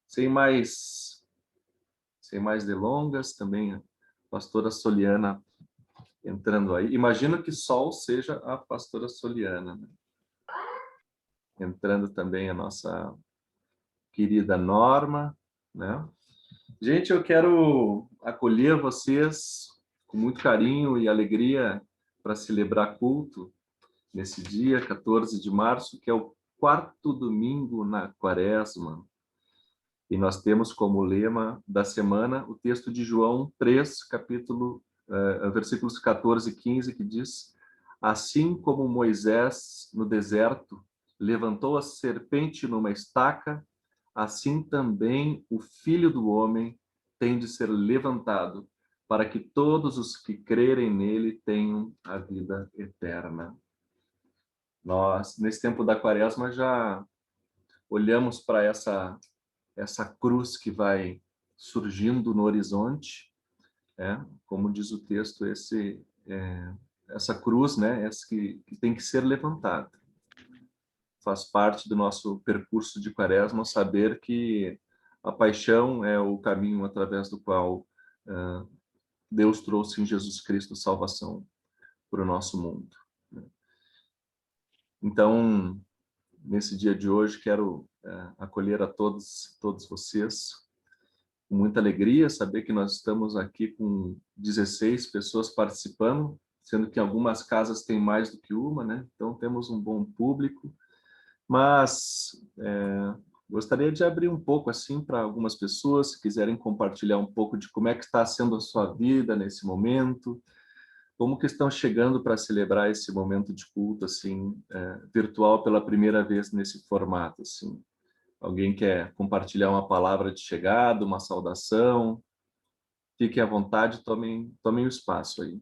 Sem mais delongas, também a pastora Soliana entrando aí. Imagino que Sol seja a pastora Soliana, né? Entrando também a nossa querida Norma, né? Gente, eu quero acolher vocês com muito carinho e alegria para celebrar culto nesse dia, 14 de março, que é o quarto domingo na Quaresma. E nós temos como lema da semana o texto de João 3, versículos 14 e 15, que diz: assim como Moisés no deserto levantou a serpente numa estaca, assim também o Filho do Homem tem de ser levantado, para que todos os que crerem nele tenham a vida eterna. Nós, nesse tempo da Quaresma, já olhamos para essa cruz que vai surgindo no horizonte, como diz o texto, essa cruz, né, essa que tem que ser levantada. Faz parte do nosso percurso de Quaresma saber que a paixão é o caminho através do qual Deus trouxe em Jesus Cristo salvação para o nosso mundo. Então, nesse dia de hoje, quero acolher a todos vocês com muita alegria, saber que nós estamos aqui com 16 pessoas participando, sendo que em algumas casas tem mais do que uma, né? Então temos um bom público, mas gostaria de abrir um pouco assim para algumas pessoas, se quiserem compartilhar um pouco de como é que está sendo a sua vida nesse momento, como que estão chegando para celebrar esse momento de culto assim, virtual pela primeira vez nesse formato, assim. Alguém quer compartilhar uma palavra de chegada, uma saudação? Fiquem à vontade, tomem o espaço aí.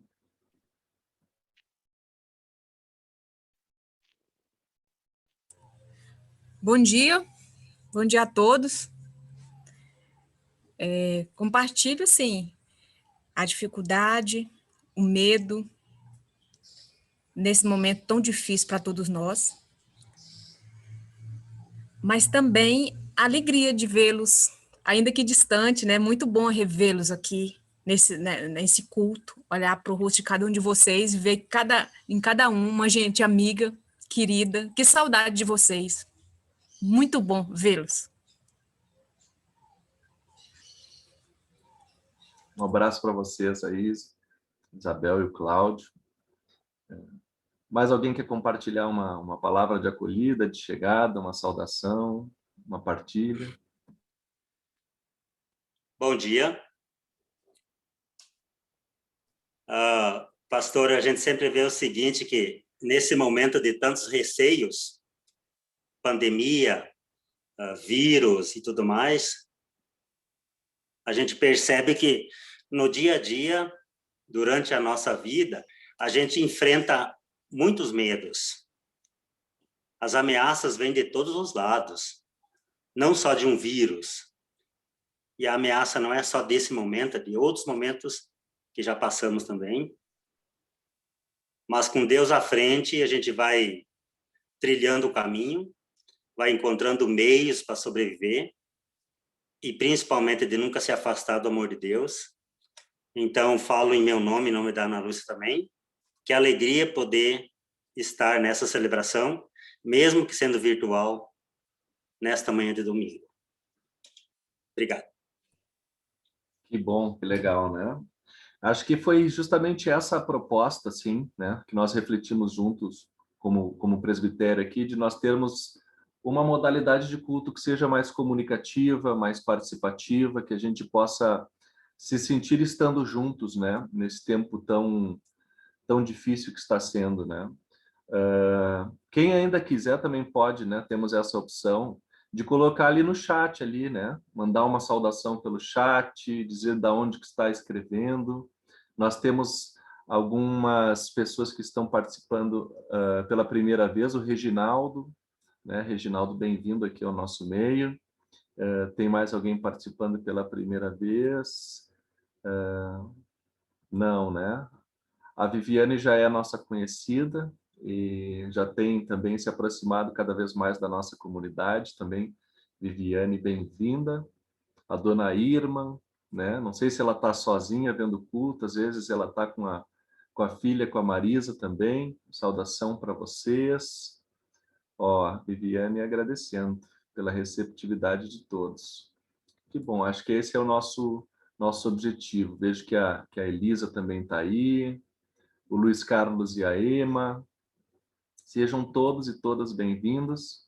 Bom dia a todos. Compartilho, sim, a dificuldade, o medo, nesse momento tão difícil para todos nós, mas também a alegria de vê-los, ainda que distante, né? Muito bom revê-los aqui nesse culto, olhar para o rosto de cada um de vocês e ver em cada um uma gente amiga, querida. Que saudade de vocês. Muito bom vê-los. Um abraço para vocês aí, Isabel e o Cláudio. Mais alguém quer compartilhar uma palavra de acolhida, de chegada, uma saudação, uma partilha? Bom dia. Pastor, a gente sempre vê o seguinte, que nesse momento de tantos receios, pandemia, vírus e tudo mais, a gente percebe que no dia a dia, durante a nossa vida, a gente enfrenta muitos medos. As ameaças vêm de todos os lados, não só de um vírus. E a ameaça não é só desse momento, é de outros momentos que já passamos também. Mas com Deus à frente, a gente vai trilhando o caminho, vai encontrando meios para sobreviver e principalmente de nunca se afastar do amor de Deus. Então, falo em meu nome, em nome da Ana Lúcia também, que alegria poder estar nessa celebração, mesmo que sendo virtual, nesta manhã de domingo. Obrigado. Que bom, que legal, né? Acho que foi justamente essa a proposta, assim, né, que nós refletimos juntos como presbitério aqui, de nós termos uma modalidade de culto que seja mais comunicativa, mais participativa, que a gente possa se sentir estando juntos, né, nesse tempo tão difícil que está sendo, né? Quem ainda quiser também pode, né, temos essa opção de colocar ali no chat, ali, né, mandar uma saudação pelo chat, dizer da onde que está escrevendo. Nós temos algumas pessoas que estão participando pela primeira vez, o Reginaldo, né, Reginaldo, bem-vindo aqui ao nosso meio. Tem mais alguém participando pela primeira vez? Não, né? A Viviane já é nossa conhecida, e já tem também se aproximado cada vez mais da nossa comunidade também. Viviane, bem-vinda. A dona Irma, né? Não sei se ela está sozinha vendo o culto, às vezes ela está com a filha, com a Marisa também. Saudação para vocês. Ó, Viviane agradecendo pela receptividade de todos. Que bom, acho que esse é o nosso objetivo. Vejo que a Elisa também está aí, o Luiz Carlos e a Ema. Sejam todos e todas bem-vindos.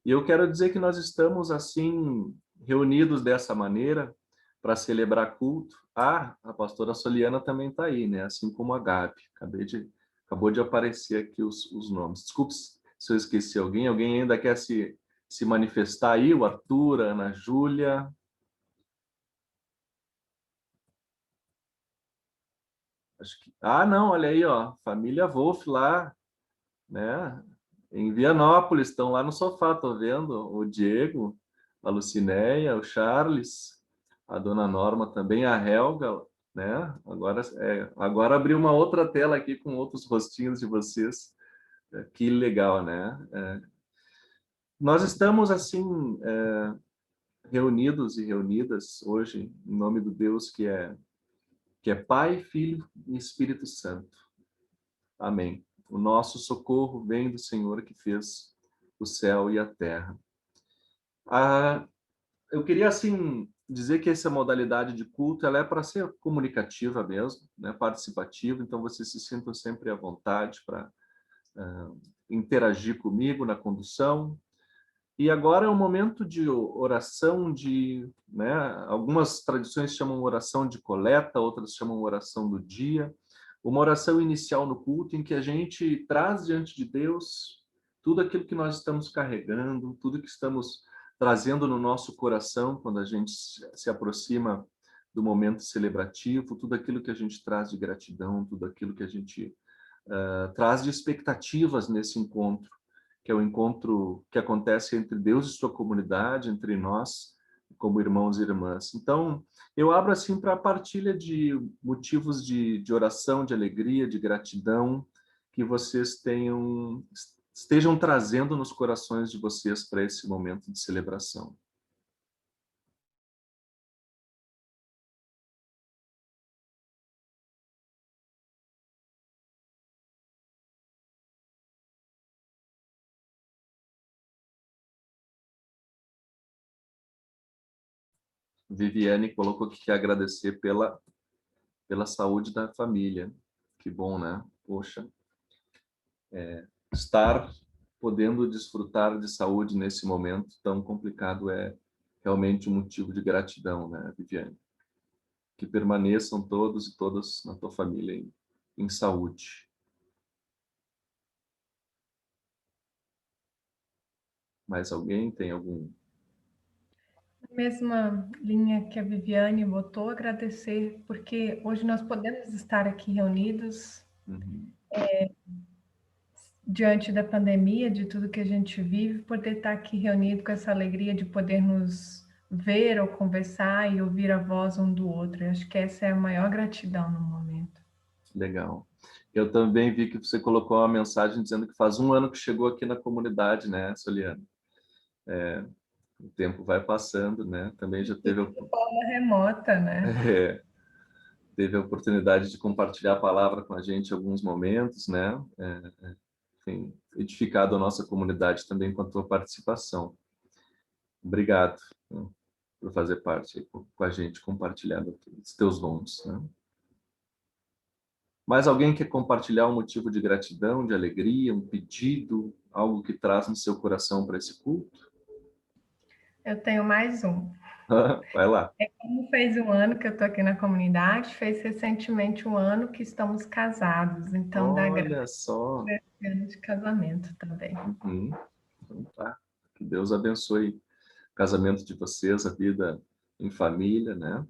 E eu quero dizer que nós estamos, assim, reunidos dessa maneira para celebrar culto. Ah, a pastora Soliana também está aí, né? Assim como a Gabi. Acabou de aparecer aqui os nomes. Desculpe se eu esqueci alguém. Alguém ainda quer se manifestar aí? O Arthur, a Ana Júlia. Não, olha aí, ó. Família Wolf lá, né? Em Vianópolis, estão lá no sofá, tô vendo o Diego, a Lucinéia, o Charles, a dona Norma também, a Helga, né? Agora abriu uma outra tela aqui com outros rostinhos de vocês. Que legal, né? Nós estamos, assim, reunidos e reunidas hoje em nome do Deus que é Pai, Filho e Espírito Santo. Amém. O nosso socorro vem do Senhor que fez o céu e a terra. Eu queria, assim, dizer que essa modalidade de culto ela é para ser comunicativa mesmo, né? Participativa, então vocês se sintam sempre à vontade para interagir comigo na condução. E agora é um momento de oração, né? Algumas tradições chamam oração de coleta, outras chamam oração do dia. Uma oração inicial no culto em que a gente traz diante de Deus tudo aquilo que nós estamos carregando, tudo que estamos trazendo no nosso coração quando a gente se aproxima do momento celebrativo, tudo aquilo que a gente traz de gratidão, tudo aquilo que a gente traz de expectativas nesse encontro, que é o encontro que acontece entre Deus e sua comunidade, entre nós, como irmãos e irmãs. Então, eu abro assim para a partilha de motivos de oração, de alegria, de gratidão, que vocês estejam trazendo nos corações de vocês para esse momento de celebração. Viviane colocou que quer agradecer pela saúde da família. Que bom, né? Poxa, estar podendo desfrutar de saúde nesse momento tão complicado é realmente um motivo de gratidão, né, Viviane? Que permaneçam todos e todas na tua família em saúde. Mais alguém? Tem algum? Mesma linha que a Viviane botou, agradecer, porque hoje nós podemos estar aqui reunidos diante da pandemia, de tudo que a gente vive, poder estar aqui reunido com essa alegria de poder nos ver ou conversar e ouvir a voz um do outro. Eu acho que essa é a maior gratidão no momento. Legal. Eu também vi que você colocou uma mensagem dizendo que faz 1 ano que chegou aqui na comunidade, né, Soliana? O tempo vai passando, né? Também já teve... De forma remota, né? Teve a oportunidade de compartilhar a palavra com a gente em alguns momentos, né? Enfim, edificado a nossa comunidade também com a tua participação. Obrigado, né, por fazer parte com a gente, compartilhando os teus dons, né? Mais alguém quer compartilhar um motivo de gratidão, de alegria, um pedido, algo que traz no seu coração para esse culto? Eu tenho mais um. Vai lá. Como fez 1 ano que eu estou aqui na comunidade, fez recentemente 1 ano que estamos casados, então dá Olha só. ano de casamento também. Então tá. Que Deus abençoe o casamento de vocês, a vida em família, né?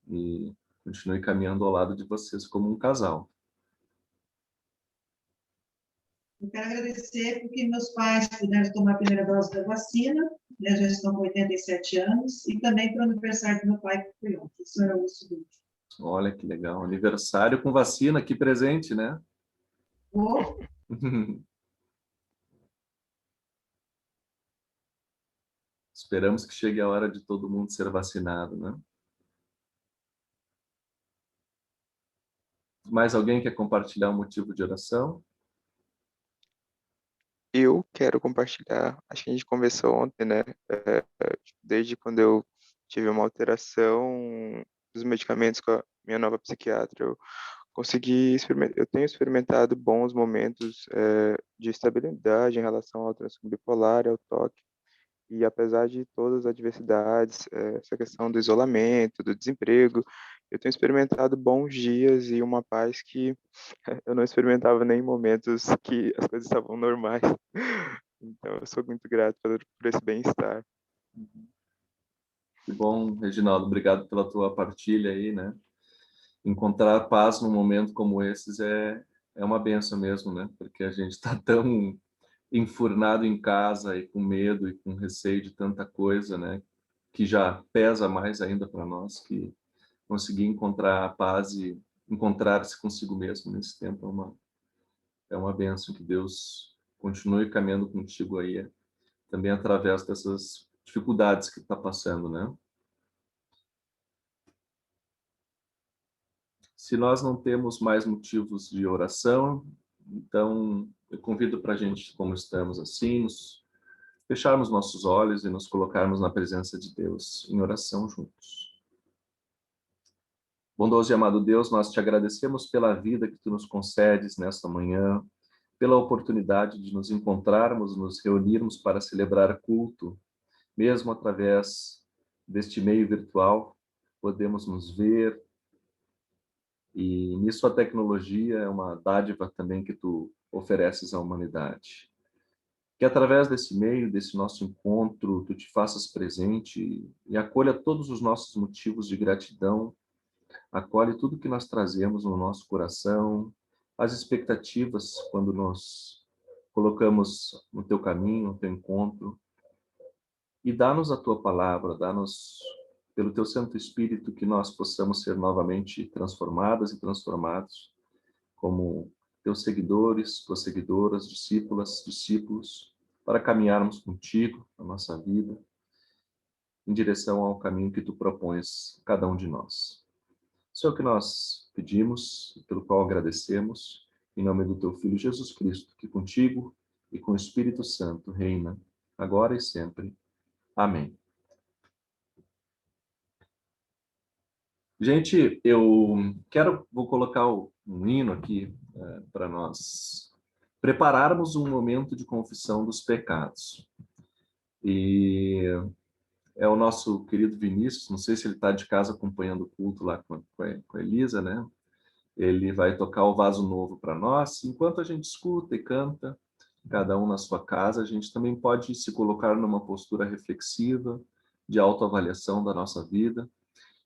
E continue caminhando ao lado de vocês como um casal. Eu quero agradecer porque meus pais puderam tomar a primeira dose da vacina, né, já estão com 87 anos, e também para o aniversário do meu pai, que foi ontem. Isso era o seguinte. Olha que legal. Aniversário com vacina, que presente, né? Esperamos que chegue a hora de todo mundo ser vacinado, né? Mais alguém quer compartilhar um motivo de oração? Eu quero compartilhar, acho que a gente conversou ontem, né? Desde quando eu tive uma alteração dos medicamentos com a minha nova psiquiatra, eu consegui eu tenho experimentado bons momentos de estabilidade em relação ao transtorno bipolar e ao toque. E apesar de todas as adversidades, essa questão do isolamento, do desemprego, eu tenho experimentado bons dias e uma paz que eu não experimentava nem em momentos que as coisas estavam normais. Então, eu sou muito grato por esse bem-estar. Que bom, Reginaldo, obrigado pela tua partilha aí, né? Encontrar paz num momento como esses é uma benção mesmo, né? Porque a gente está tão enfurnado em casa e com medo e com receio de tanta coisa, né? Que já pesa mais ainda para nós, que conseguir encontrar a paz e encontrar-se consigo mesmo nesse tempo é uma benção. Que Deus continue caminhando contigo aí, também através dessas dificuldades que está passando, né? Se nós não temos mais motivos de oração, então eu convido para a gente, como estamos assim, nos fecharmos nossos olhos e nos colocarmos na presença de Deus em oração juntos. Bondoso e amado Deus, nós te agradecemos pela vida que tu nos concedes nesta manhã, pela oportunidade de nos encontrarmos, nos reunirmos para celebrar culto, mesmo através deste meio virtual, podemos nos ver, e nisso a tecnologia é uma dádiva também que tu ofereces à humanidade. Que através desse meio, desse nosso encontro, tu te faças presente e acolha todos os nossos motivos de gratidão, acolhe tudo que nós trazemos no nosso coração, as expectativas quando nos colocamos no teu caminho, no teu encontro, e dá-nos a tua palavra, dá-nos pelo teu Santo Espírito que nós possamos ser novamente transformadas e transformados como teus seguidores, tuas seguidoras, discípulas, discípulos, para caminharmos contigo na nossa vida, em direção ao caminho que tu propões a cada um de nós. Isso é o que nós pedimos, pelo qual agradecemos, em nome do teu Filho Jesus Cristo, que contigo e com o Espírito Santo reina, agora e sempre. Amém. Gente, vou colocar um hino aqui para nós prepararmos um momento de confissão dos pecados. E é o nosso querido Vinícius, não sei se ele está de casa acompanhando o culto lá com a Elisa, né? Ele vai tocar o Vaso Novo para nós. Enquanto a gente escuta e canta, cada um na sua casa, a gente também pode se colocar numa postura reflexiva, de autoavaliação da nossa vida,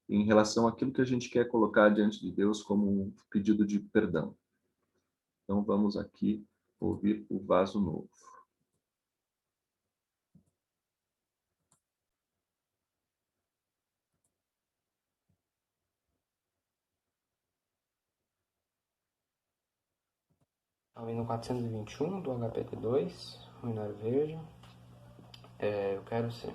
em relação àquilo que a gente quer colocar diante de Deus como um pedido de perdão. Então vamos aqui ouvir o Vaso Novo. Ao hino 421 do HPT2, o Inário Verde. Eu quero ser.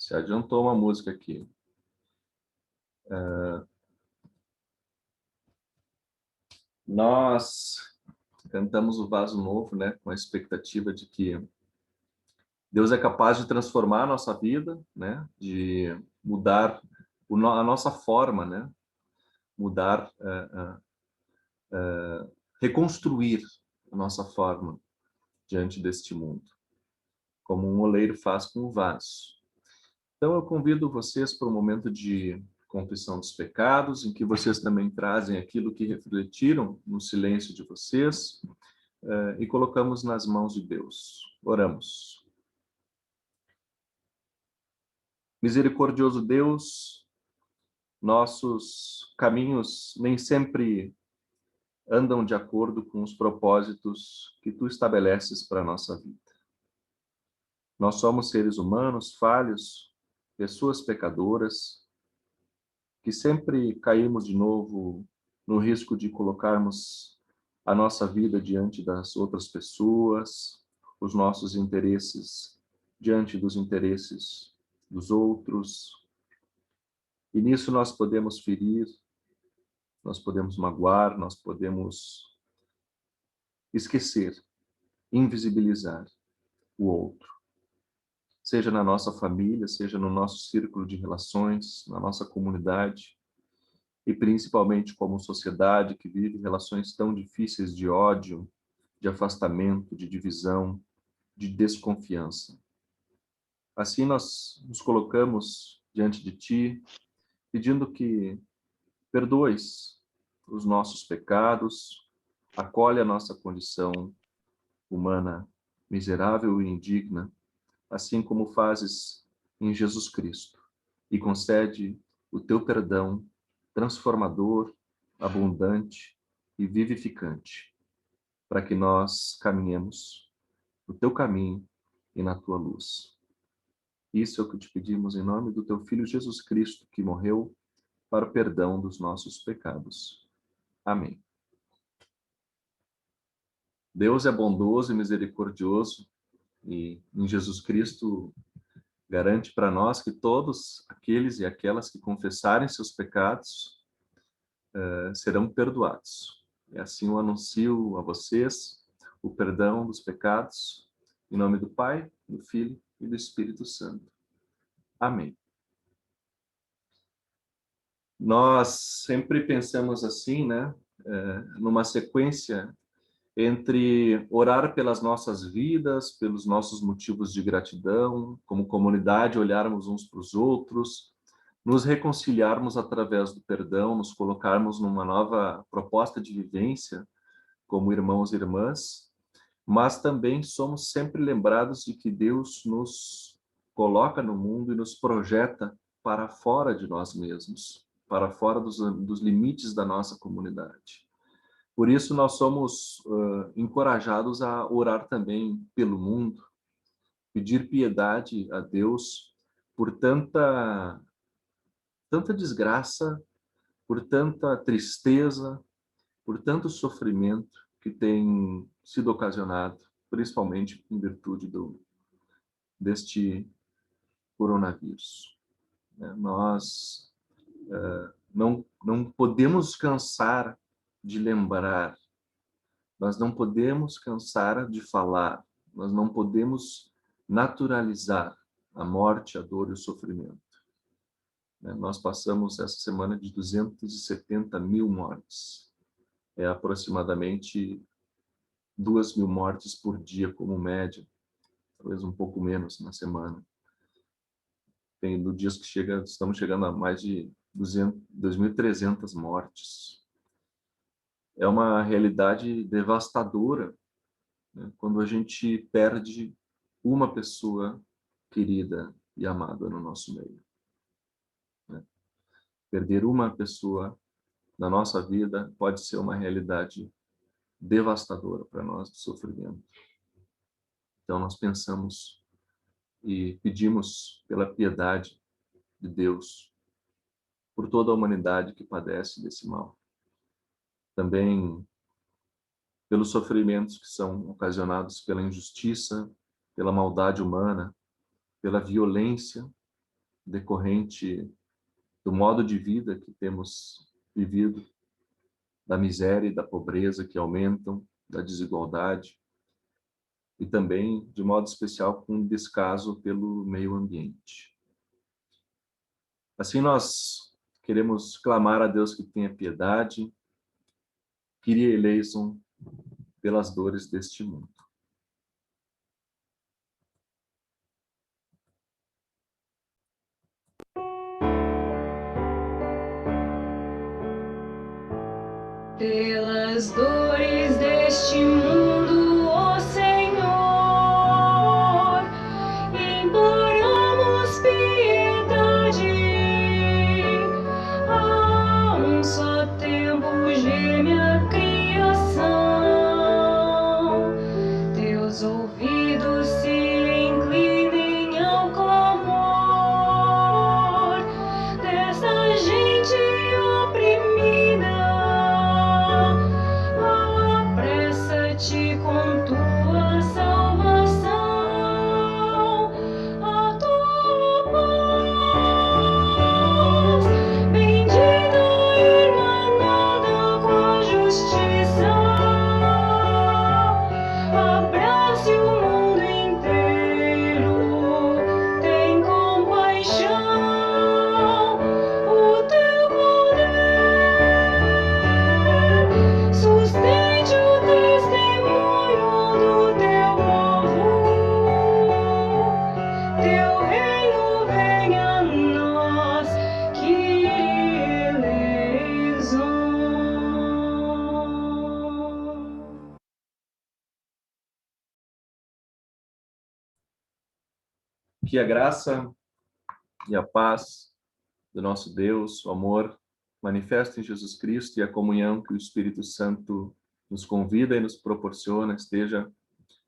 Se adiantou uma música aqui. Nós cantamos o Vaso Novo, né, com a expectativa de que Deus é capaz de transformar a nossa vida, né, de mudar a nossa forma, né, mudar, reconstruir a nossa forma diante deste mundo, como um oleiro faz com o vaso. Então eu convido vocês para um momento de confissão dos pecados, em que vocês também trazem aquilo que refletiram no silêncio de vocês, e colocamos nas mãos de Deus. Oramos. Misericordioso Deus, nossos caminhos nem sempre andam de acordo com os propósitos que tu estabeleces para a nossa vida. Nós somos seres humanos, falhos, pessoas pecadoras, que sempre caímos de novo no risco de colocarmos a nossa vida diante das outras pessoas, os nossos interesses diante dos interesses dos outros. E nisso nós podemos ferir, nós podemos magoar, nós podemos esquecer, invisibilizar o outro. Seja na nossa família, seja no nosso círculo de relações, na nossa comunidade, e principalmente como sociedade que vive relações tão difíceis de ódio, de afastamento, de divisão, de desconfiança. Assim nós nos colocamos diante de Ti, pedindo que perdoes os nossos pecados, acolhe a nossa condição humana miserável e indigna, assim como fazes em Jesus Cristo, e concede o teu perdão transformador, abundante e vivificante, para que nós caminhemos no teu caminho e na tua luz. Isso é o que te pedimos em nome do teu Filho Jesus Cristo, que morreu para o perdão dos nossos pecados. Amém. Deus é bondoso e misericordioso, e em Jesus Cristo garante para nós que todos aqueles e aquelas que confessarem seus pecados serão perdoados. E assim eu anuncio a vocês o perdão dos pecados, em nome do Pai, do Filho e do Espírito Santo. Amém. Nós sempre pensamos assim, né? Numa sequência entre orar pelas nossas vidas, pelos nossos motivos de gratidão, como comunidade, olharmos uns para os outros, nos reconciliarmos através do perdão, nos colocarmos numa nova proposta de vivência como irmãos e irmãs, mas também somos sempre lembrados de que Deus nos coloca no mundo e nos projeta para fora de nós mesmos, para fora dos limites da nossa comunidade. Por isso, nós somos encorajados a orar também pelo mundo, pedir piedade a Deus por tanta desgraça, por tanta tristeza, por tanto sofrimento que tem sido ocasionado, principalmente em virtude deste coronavírus. Nós não podemos cansar de lembrar, nós não podemos cansar de falar, nós não podemos naturalizar a morte, a dor e o sofrimento. Nós passamos essa semana de 270 mil mortes. É aproximadamente 2.000 mortes por dia como média, talvez um pouco menos na semana. Tem dias que estamos chegando a mais de 2.300 mortes. É uma realidade devastadora, né, quando a gente perde uma pessoa querida e amada no nosso meio. Perder uma pessoa na nossa vida pode ser uma realidade devastadora para nós, de sofrimento. Então nós pensamos e pedimos pela piedade de Deus por toda a humanidade que padece desse mal. Também pelos sofrimentos que são ocasionados pela injustiça, pela maldade humana, pela violência decorrente do modo de vida que temos vivido, da miséria e da pobreza que aumentam, da desigualdade, e também, de modo especial, com descaso pelo meio ambiente. Assim, nós queremos clamar a Deus que tenha piedade, Kyrie eleison, pelas dores deste mundo. Pelas dores deste mundo, ó Senhor, imploramos piedade. A um só tempo geme a criação, teus ouvidos se inclinem ao clamor dessa gente oprimida. Apressa-te com tua salvação, a tua paz, bendita irmanada com a justiça, abrace o mundo inteiro, tem compaixão, o teu poder sustente o testemunho do teu povo, teu reino venha a nós, Kyrie eleison. Que a graça e a paz do nosso Deus, o amor manifesto em Jesus Cristo e a comunhão que o Espírito Santo nos convida e nos proporciona esteja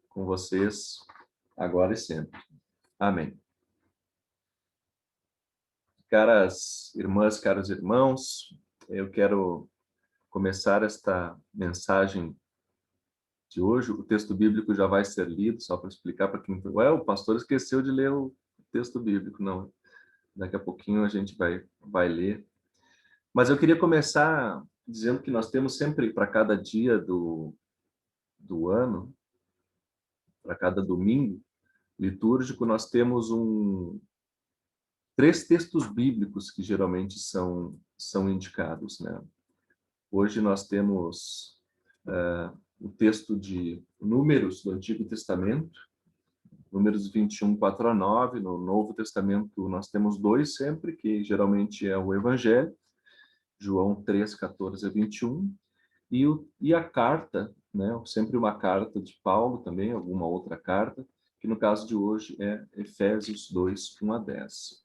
com vocês agora e sempre. Amém. Caras irmãs, caros irmãos, eu quero começar esta mensagem de hoje. O texto bíblico já vai ser lido, só para explicar para quem... Ué, o pastor esqueceu de ler o texto bíblico. Não, daqui a pouquinho a gente vai ler. Mas eu queria começar dizendo que nós temos sempre, para cada dia do ano, para cada domingo litúrgico, nós temos 3 textos bíblicos que geralmente são indicados, né? Hoje nós temos o texto de Números do Antigo Testamento, Números 21, 4 a 9. No Novo Testamento nós temos 2 sempre, que geralmente é o Evangelho, João 3, 14 a 21, e a carta, né? Sempre uma carta de Paulo também, alguma outra carta, que no caso de hoje é Efésios 2, 1 a 10.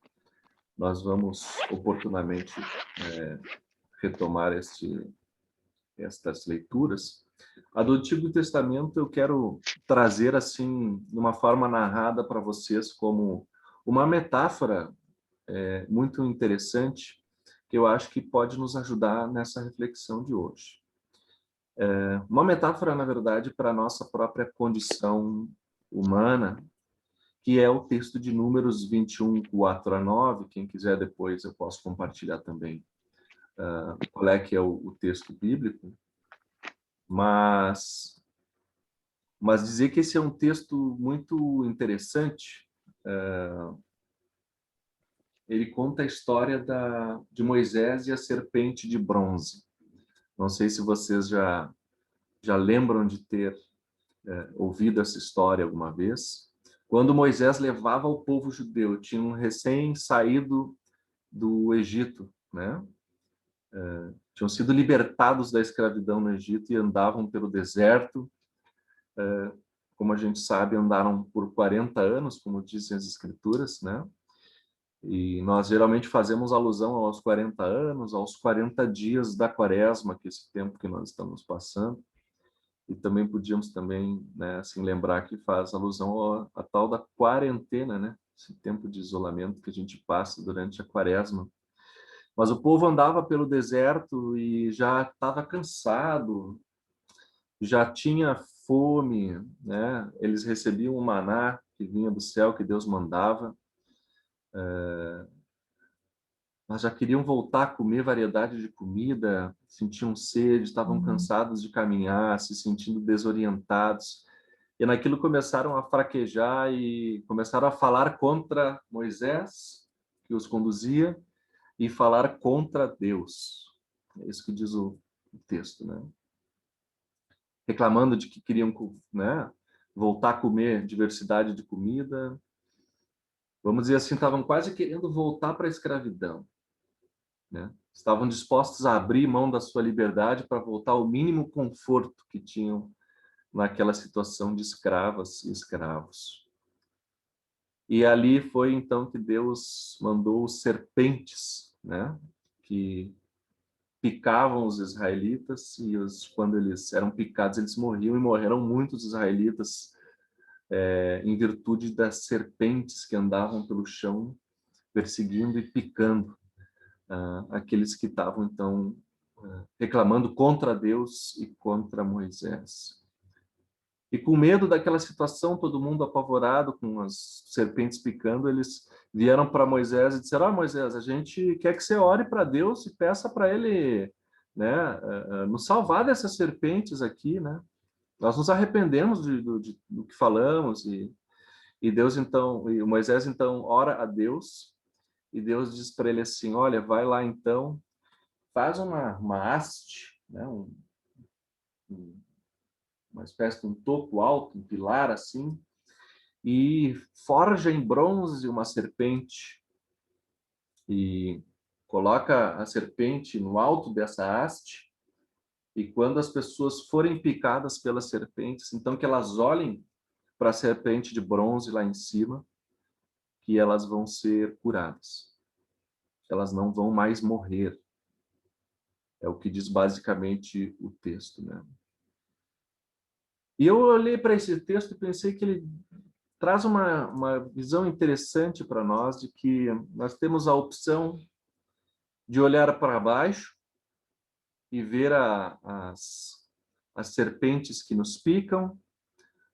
Nós vamos oportunamente retomar estas leituras. A do Antigo Testamento eu quero trazer assim, de uma forma narrada para vocês, como uma metáfora muito interessante, que eu acho que pode nos ajudar nessa reflexão de hoje. Uma metáfora, na verdade, para a nossa própria condição humana, que é o texto de Números 21, 4 a 9. Quem quiser depois eu posso compartilhar também qual é que é o texto bíblico. Mas dizer que esse é um texto muito interessante. Ele conta a história de Moisés e a serpente de bronze. Não sei se vocês já lembram de ter ouvido essa história alguma vez. Quando Moisés levava o povo judeu, tinham recém saído do Egito, né? Tinham sido libertados da escravidão no Egito e andavam pelo deserto. Como a gente sabe, andaram por 40 anos, como dizem as escrituras, né? E nós geralmente fazemos alusão aos 40 anos, aos 40 dias da quaresma, que é esse tempo que nós estamos passando. E também podíamos né, assim, lembrar que faz alusão à tal da quarentena, né? Esse tempo de isolamento que a gente passa durante a quaresma. Mas o povo andava pelo deserto e já estava cansado, já tinha fome, né? Eles recebiam o maná que vinha do céu, que Deus mandava. Mas já queriam voltar a comer variedade de comida, sentiam sede, estavam cansados de caminhar, se sentindo desorientados. E naquilo começaram a fraquejar e começaram a falar contra Moisés, que os conduzia, e falar contra Deus. É isso que diz o texto, né? Reclamando de que queriam, né, voltar a comer diversidade de comida. Vamos dizer assim, estavam quase querendo voltar para a escravidão, né? Estavam dispostos a abrir mão da sua liberdade para voltar ao mínimo conforto que tinham naquela situação de escravas e escravos. E ali foi então que Deus mandou serpentes, né, que picavam os israelitas, e quando eles eram picados eles morriam, e morreram muitos israelitas em virtude das serpentes que andavam pelo chão perseguindo e picando aqueles que estavam então reclamando contra Deus e contra Moisés. E com medo daquela situação, todo mundo apavorado, com as serpentes picando, eles vieram para Moisés e disseram: Moisés, a gente quer que você ore para Deus e peça para ele, né, nos salvar dessas serpentes aqui, né? Nós nos arrependemos do que falamos. E Deus então, e Moisés então ora a Deus, e Deus diz para ele assim: olha, vai lá então, faz uma haste, né, uma espécie de um toco alto, um pilar assim, e forja em bronze uma serpente e coloca a serpente no alto dessa haste, e quando as pessoas forem picadas pelas serpentes, então que elas olhem para a serpente de bronze lá em cima, que elas vão ser curadas. Elas não vão mais morrer. É o que diz basicamente o texto, né? E eu olhei para esse texto e pensei que ele traz uma visão interessante para nós, de que nós temos a opção de olhar para baixo e ver as serpentes que nos picam,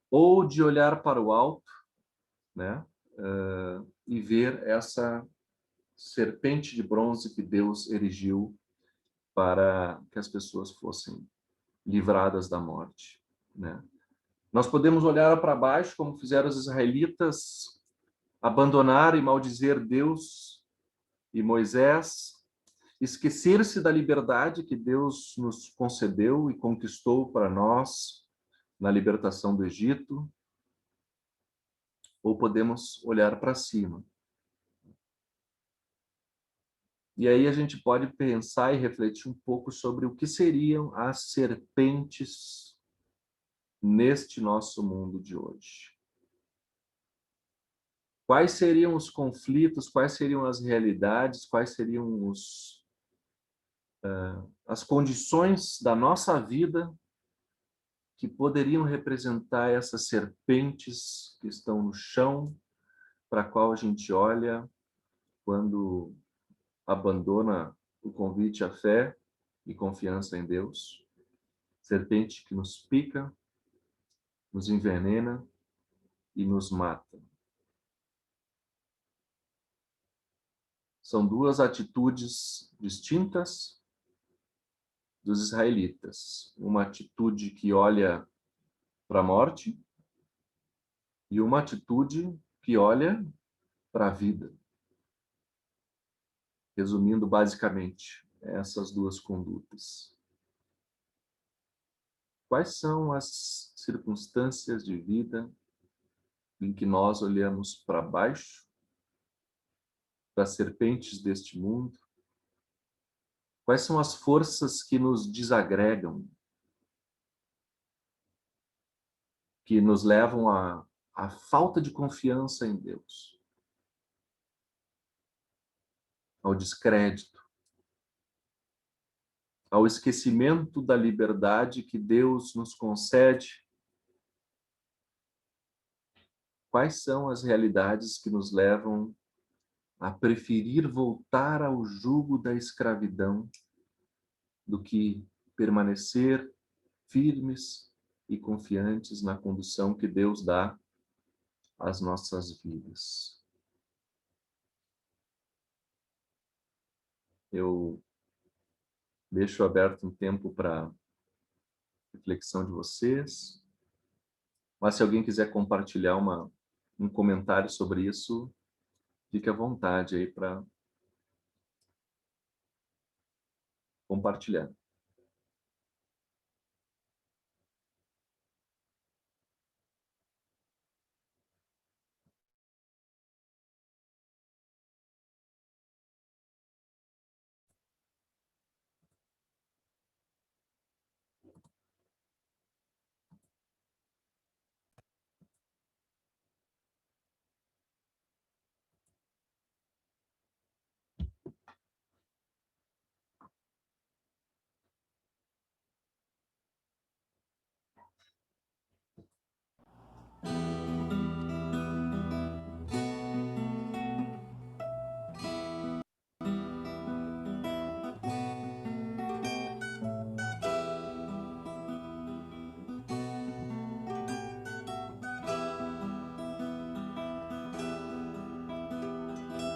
ou de olhar para o alto, né, e ver essa serpente de bronze que Deus erigiu para que as pessoas fossem livradas da morte, né? Nós podemos olhar para baixo, como fizeram os israelitas, abandonar e maldizer Deus e Moisés, esquecer-se da liberdade que Deus nos concedeu e conquistou para nós na libertação do Egito, ou podemos olhar para cima. E aí a gente pode pensar e refletir um pouco sobre o que seriam as serpentes neste nosso mundo de hoje. Quais seriam os conflitos, quais seriam as realidades, quais seriam as condições da nossa vida que poderiam representar essas serpentes que estão no chão, para a qual a gente olha quando abandona o convite à fé e confiança em Deus. Serpente que nos pica, nos envenena e nos mata. São duas atitudes distintas dos israelitas. Uma atitude que olha para a morte e uma atitude que olha para a vida. Resumindo basicamente essas duas condutas. Quais são as circunstâncias de vida em que nós olhamos para baixo, para as serpentes deste mundo? Quais são as forças que nos desagregam, que nos levam à falta de confiança em Deus, ao descrédito, ao esquecimento da liberdade que Deus nos concede? Quais são as realidades que nos levam a preferir voltar ao jugo da escravidão do que permanecer firmes e confiantes na condução que Deus dá às nossas vidas? eu deixo aberto um tempo para reflexão de vocês. Mas se alguém quiser compartilhar um comentário sobre isso, fique à vontade aí para compartilhar.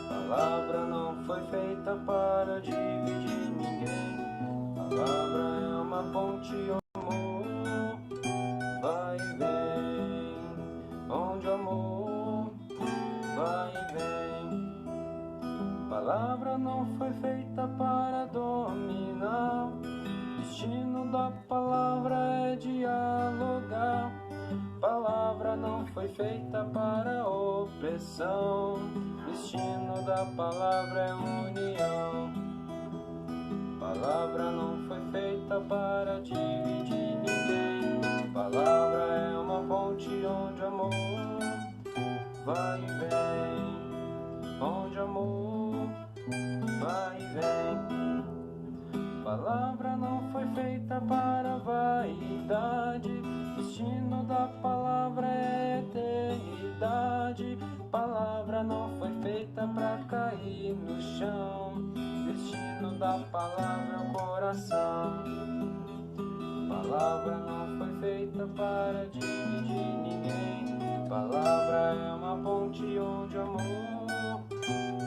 A palavra não foi feita para dividir ninguém. A palavra é uma ponte, o amor vai e vem. Onde o amor vai e vem. A palavra não foi feita para dominar. O destino da palavra é dialogar. A palavra não foi feita para opressão. O destino da palavra é união. A palavra não foi feita para dividir ninguém. A palavra é uma ponte onde amor vai e vem. Onde amor vai e vem. A palavra não foi feita para vaidade. O destino da palavra é eternidade. A palavra não foi feita para cair no chão. O destino da palavra é o coração. A palavra não foi feita para dividir ninguém. A palavra é uma ponte onde amor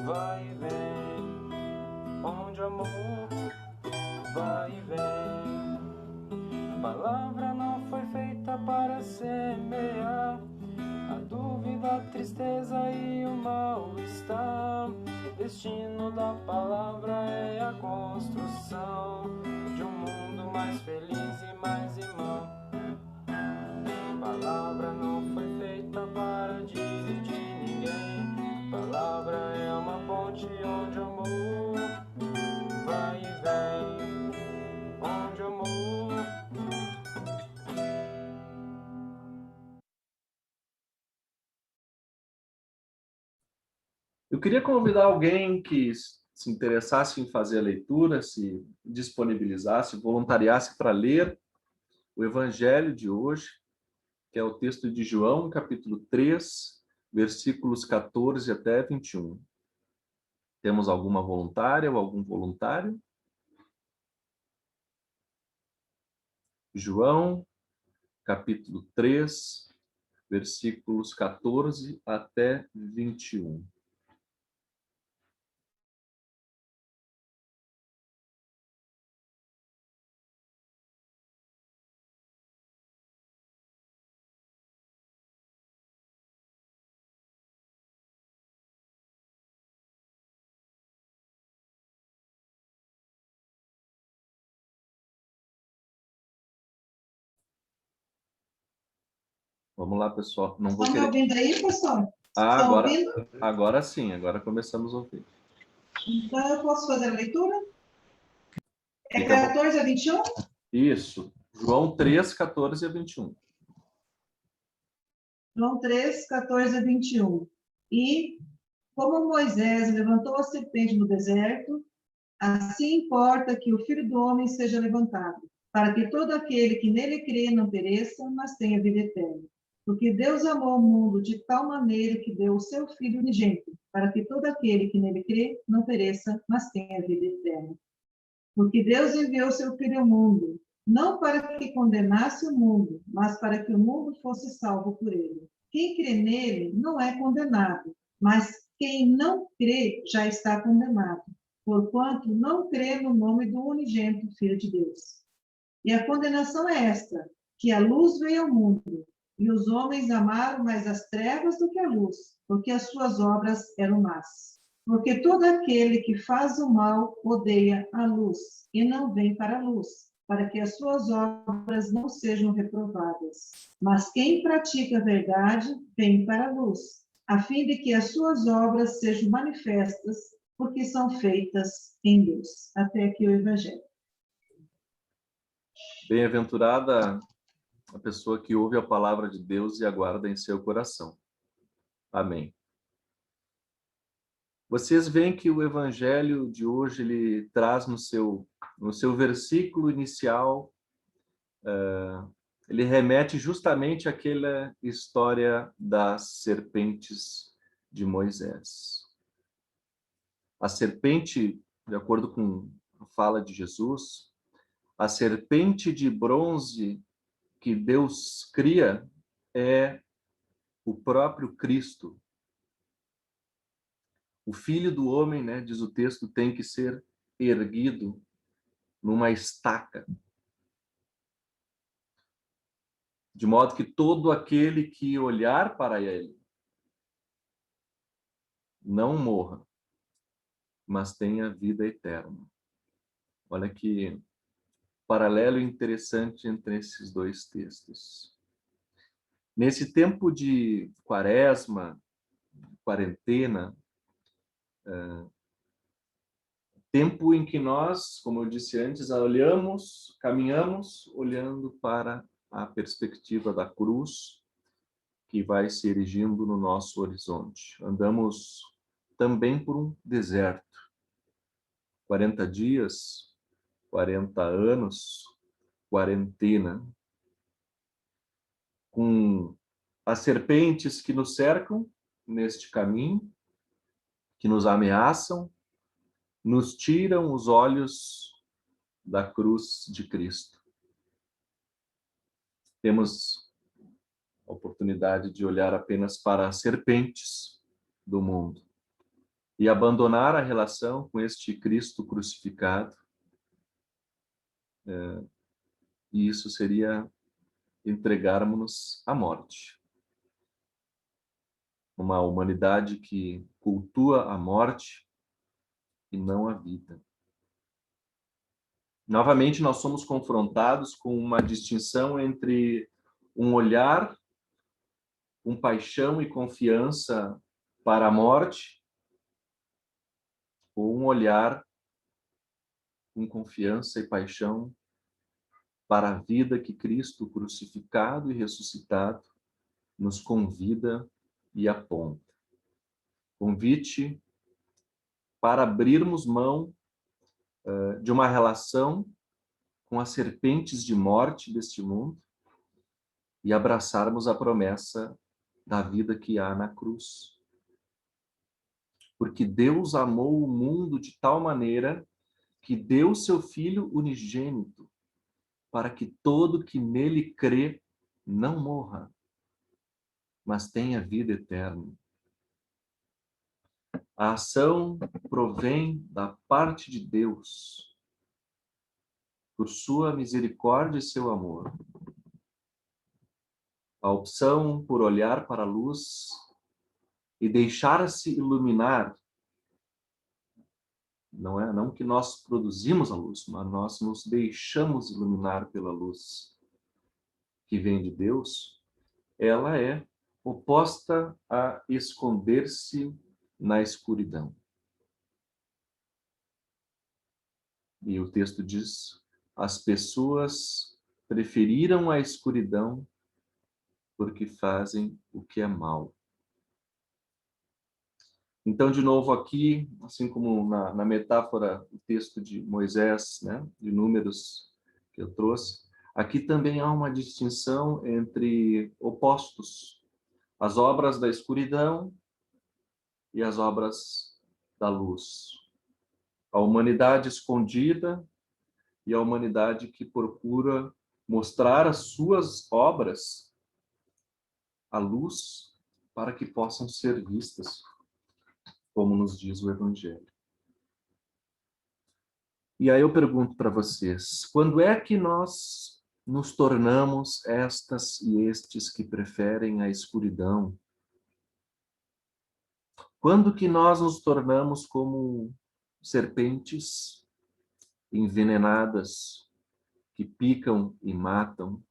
vai e vem. Onde amor vai e vem. A palavra não foi feita para semear a dúvida, a tristeza e o mal-estar. O destino da palavra é a construção de um mundo mais feliz e mais irmão. A palavra não foi feita para dividir ninguém. A palavra é uma ponte onde amor vai e vem. Onde amor. Eu queria convidar alguém que se interessasse em fazer a leitura, se disponibilizasse, voluntariasse para ler o Evangelho de hoje, que é o texto de João, capítulo 3, versículos 14 até 21. Temos alguma voluntária ou algum voluntário? João, capítulo 3, versículos 14 até 21. Vamos lá, pessoal. Não vou Estão querer... me ouvindo aí, pastor? Ah, Estão ouvindo? agora sim, agora começamos a ouvir. Então, eu posso fazer a leitura? É Fica bom. 14 a 21? Isso. João 3, 14 a 21. João 3, 14 a 21. E, como Moisés levantou a serpente no deserto, assim importa que o Filho do Homem seja levantado, para que todo aquele que nele crê não pereça, mas tenha vida eterna. Porque Deus amou o mundo de tal maneira que deu o seu Filho unigênito, para que todo aquele que nele crê não pereça, mas tenha vida eterna. Porque Deus enviou seu Filho ao mundo, não para que condenasse o mundo, mas para que o mundo fosse salvo por ele. Quem crê nele não é condenado, mas quem não crê já está condenado, porquanto não crê no nome do unigênito Filho de Deus. E a condenação é esta, que a luz veio ao mundo, e os homens amaram mais as trevas do que a luz, porque as suas obras eram más. Porque todo aquele que faz o mal odeia a luz, e não vem para a luz, para que as suas obras não sejam reprovadas. Mas quem pratica a verdade vem para a luz, a fim de que as suas obras sejam manifestas, porque são feitas em Deus. Até aqui o Evangelho. Bem-aventurada a pessoa que ouve a palavra de Deus e aguarda em seu coração. Amém. Vocês veem que o Evangelho de hoje ele traz no seu versículo inicial, ele remete justamente àquela história das serpentes de Moisés. A serpente, de acordo com a fala de Jesus, a serpente de bronze que Deus cria é o próprio Cristo. O Filho do Homem, né, diz o texto, tem que ser erguido numa estaca, de modo que todo aquele que olhar para ele não morra, mas tenha vida eterna. Olha que paralelo interessante entre esses dois textos. Nesse tempo de quaresma, quarentena, tempo em que nós, como eu disse antes, olhamos, caminhamos olhando para a perspectiva da cruz que vai se erigindo no nosso horizonte. Andamos também por um deserto. 40 dias, 40 anos, quarentena. Com as serpentes que nos cercam neste caminho, que nos ameaçam, nos tiram os olhos da cruz de Cristo. Temos a oportunidade de olhar apenas para as serpentes do mundo e abandonar a relação com este Cristo crucificado. E isso seria entregarmos-nos à morte. Uma humanidade que cultua a morte e não a vida. Novamente, nós somos confrontados com uma distinção entre um olhar, com paixão e confiança para a morte, ou um olhar com confiança e paixão para a vida que Cristo crucificado e ressuscitado nos convida e aponta. Convite para abrirmos mão de uma relação com as serpentes de morte deste mundo e abraçarmos a promessa da vida que há na cruz. Porque Deus amou o mundo de tal maneira que deu seu Filho unigênito, para que todo que nele crê não morra, mas tenha vida eterna. A ação provém da parte de Deus, por sua misericórdia e seu amor. A opção por olhar para a luz e deixar-se iluminar, não que nós produzimos a luz, mas nós nos deixamos iluminar pela luz que vem de Deus, ela é oposta a esconder-se na escuridão. E o texto diz: as pessoas preferiram a escuridão porque fazem o que é mal. Então, de novo aqui, assim como na metáfora do texto de Moisés, né, de Números que eu trouxe, aqui também há uma distinção entre opostos, as obras da escuridão e as obras da luz. A humanidade escondida e a humanidade que procura mostrar as suas obras à luz para que possam ser vistas, como nos diz o Evangelho. E aí eu pergunto para vocês, quando é que nós nos tornamos estas e estes que preferem a escuridão? Quando que nós nos tornamos como serpentes envenenadas que picam e matam?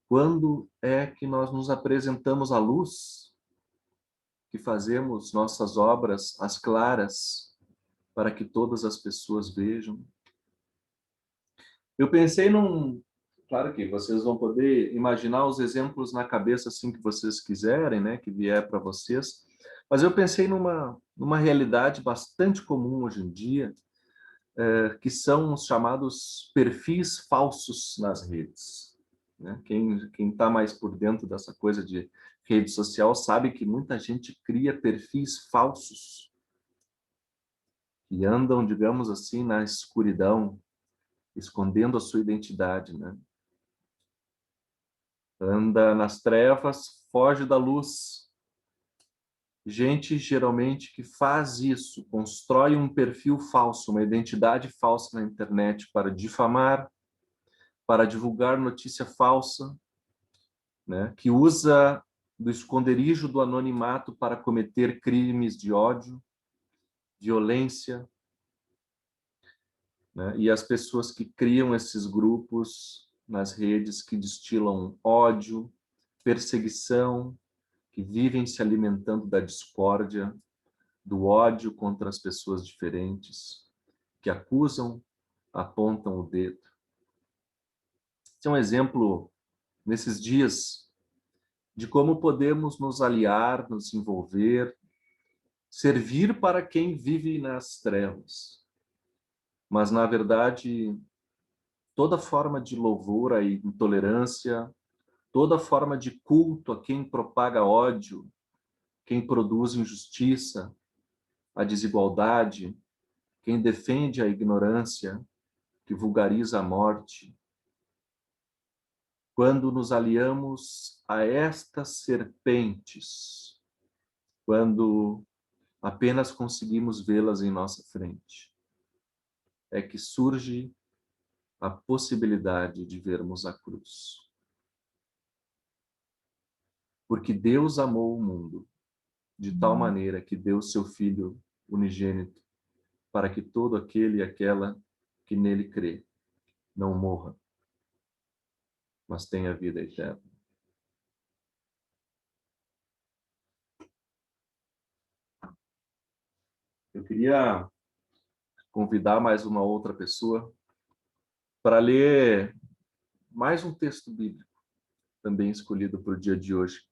Quando é que nós nos apresentamos à luz, que fazemos nossas obras às claras para que todas as pessoas vejam? Eu pensei claro que vocês vão poder imaginar os exemplos na cabeça assim que vocês quiserem, né, que vier para vocês, mas eu pensei numa realidade bastante comum hoje em dia, que são os chamados perfis falsos nas redes, né? Quem está mais por dentro dessa coisa de rede social sabe que muita gente cria perfis falsos que andam, digamos assim, na escuridão, escondendo a sua identidade, né? Anda nas trevas, foge da luz. Gente, geralmente, que faz isso, constrói um perfil falso, uma identidade falsa na internet para difamar, para divulgar notícia falsa, né? Que usa do esconderijo do anonimato para cometer crimes de ódio, violência, né? E as pessoas que criam esses grupos nas redes que destilam ódio, perseguição, que vivem se alimentando da discórdia, do ódio contra as pessoas diferentes, que acusam, apontam o dedo. Esse é um exemplo, nesses dias, de como podemos nos aliar, nos envolver, servir para quem vive nas trevas. Mas, na verdade, toda forma de louvor à intolerância, toda forma de culto a quem propaga ódio, quem produz injustiça, a desigualdade, quem defende a ignorância, que vulgariza a morte. Quando nos aliamos a estas serpentes, quando apenas conseguimos vê-las em nossa frente, é que surge a possibilidade de vermos a cruz. Porque Deus amou o mundo de tal maneira que deu seu Filho unigênito para que todo aquele e aquela que nele crê não morra, mas tenha vida eterna. Eu queria convidar mais uma outra pessoa para ler mais um texto bíblico, também escolhido para o dia de hoje,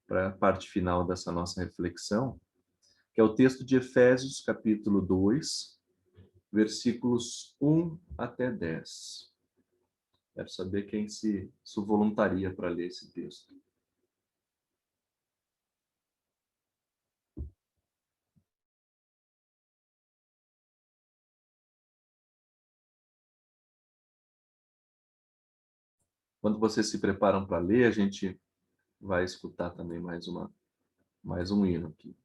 para a parte final dessa nossa reflexão, que é o texto de Efésios, capítulo 2, versículos 1 até 10. Quero saber quem se voluntaria para ler esse texto. Quando vocês se preparam para ler, a gente vai escutar também mais um hino aqui.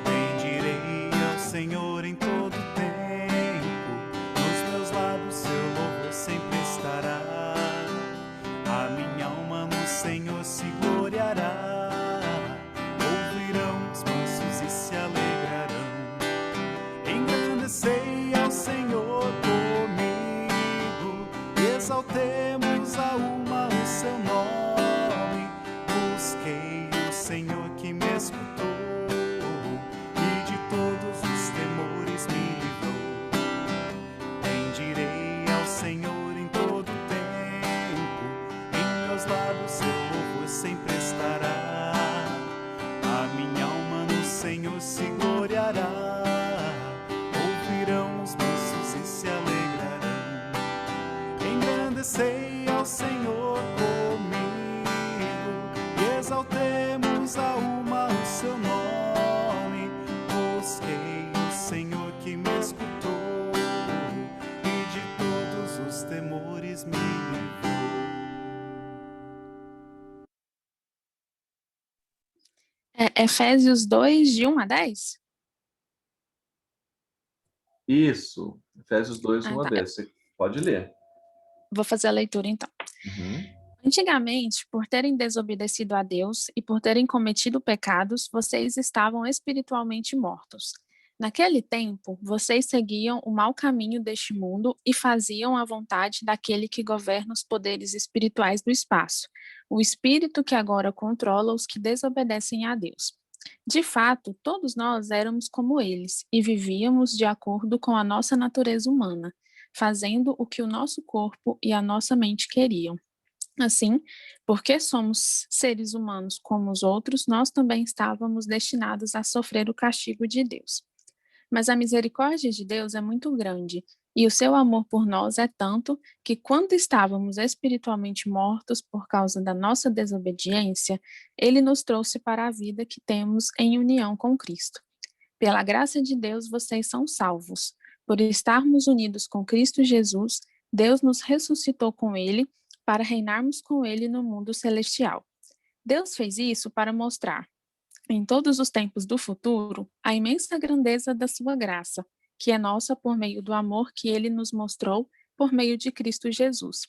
Bendirei ao Senhor em todo tempo, nos meus lábios seu louvor sempre estará. A minha alma no Senhor se gloriará, ouvirão os mansos e se alegrarão. Engrandecei ao Senhor comigo, exaltemos a uma o seu nome. Busquei o Senhor que me escutou, e de todos os temores me livrou. Bendirei ao Senhor em todo tempo, em meus lábios seu louvor sempre estará. A minha alma no Senhor se gloriará, ouvirão os mansos e se alegrarão. Engrandecei ao Senhor comigo, e exaltemos a uma o seu nome. Busquei o Senhor que me escutou, e de todos os temores me livrou. É Efésios 2, de 1 a 10? Isso, Efésios 2, Ah, 1 a tá. 10. Você pode ler. Vou fazer a leitura, então. Uhum. Antigamente, por terem desobedecido a Deus e por terem cometido pecados, vocês estavam espiritualmente mortos. Naquele tempo, vocês seguiam o mau caminho deste mundo e faziam a vontade daquele que governa os poderes espirituais do espaço, o espírito que agora controla os que desobedecem a Deus. De fato, todos nós éramos como eles e vivíamos de acordo com a nossa natureza humana, fazendo o que o nosso corpo e a nossa mente queriam. Assim, porque somos seres humanos como os outros, nós também estávamos destinados a sofrer o castigo de Deus. Mas a misericórdia de Deus é muito grande, e o seu amor por nós é tanto que, quando estávamos espiritualmente mortos por causa da nossa desobediência, ele nos trouxe para a vida que temos em união com Cristo. Pela graça de Deus, vocês são salvos. Por estarmos unidos com Cristo Jesus, Deus nos ressuscitou com ele para reinarmos com ele no mundo celestial. Deus fez isso para mostrar, em todos os tempos do futuro, a imensa grandeza da sua graça, que é nossa por meio do amor que ele nos mostrou por meio de Cristo Jesus.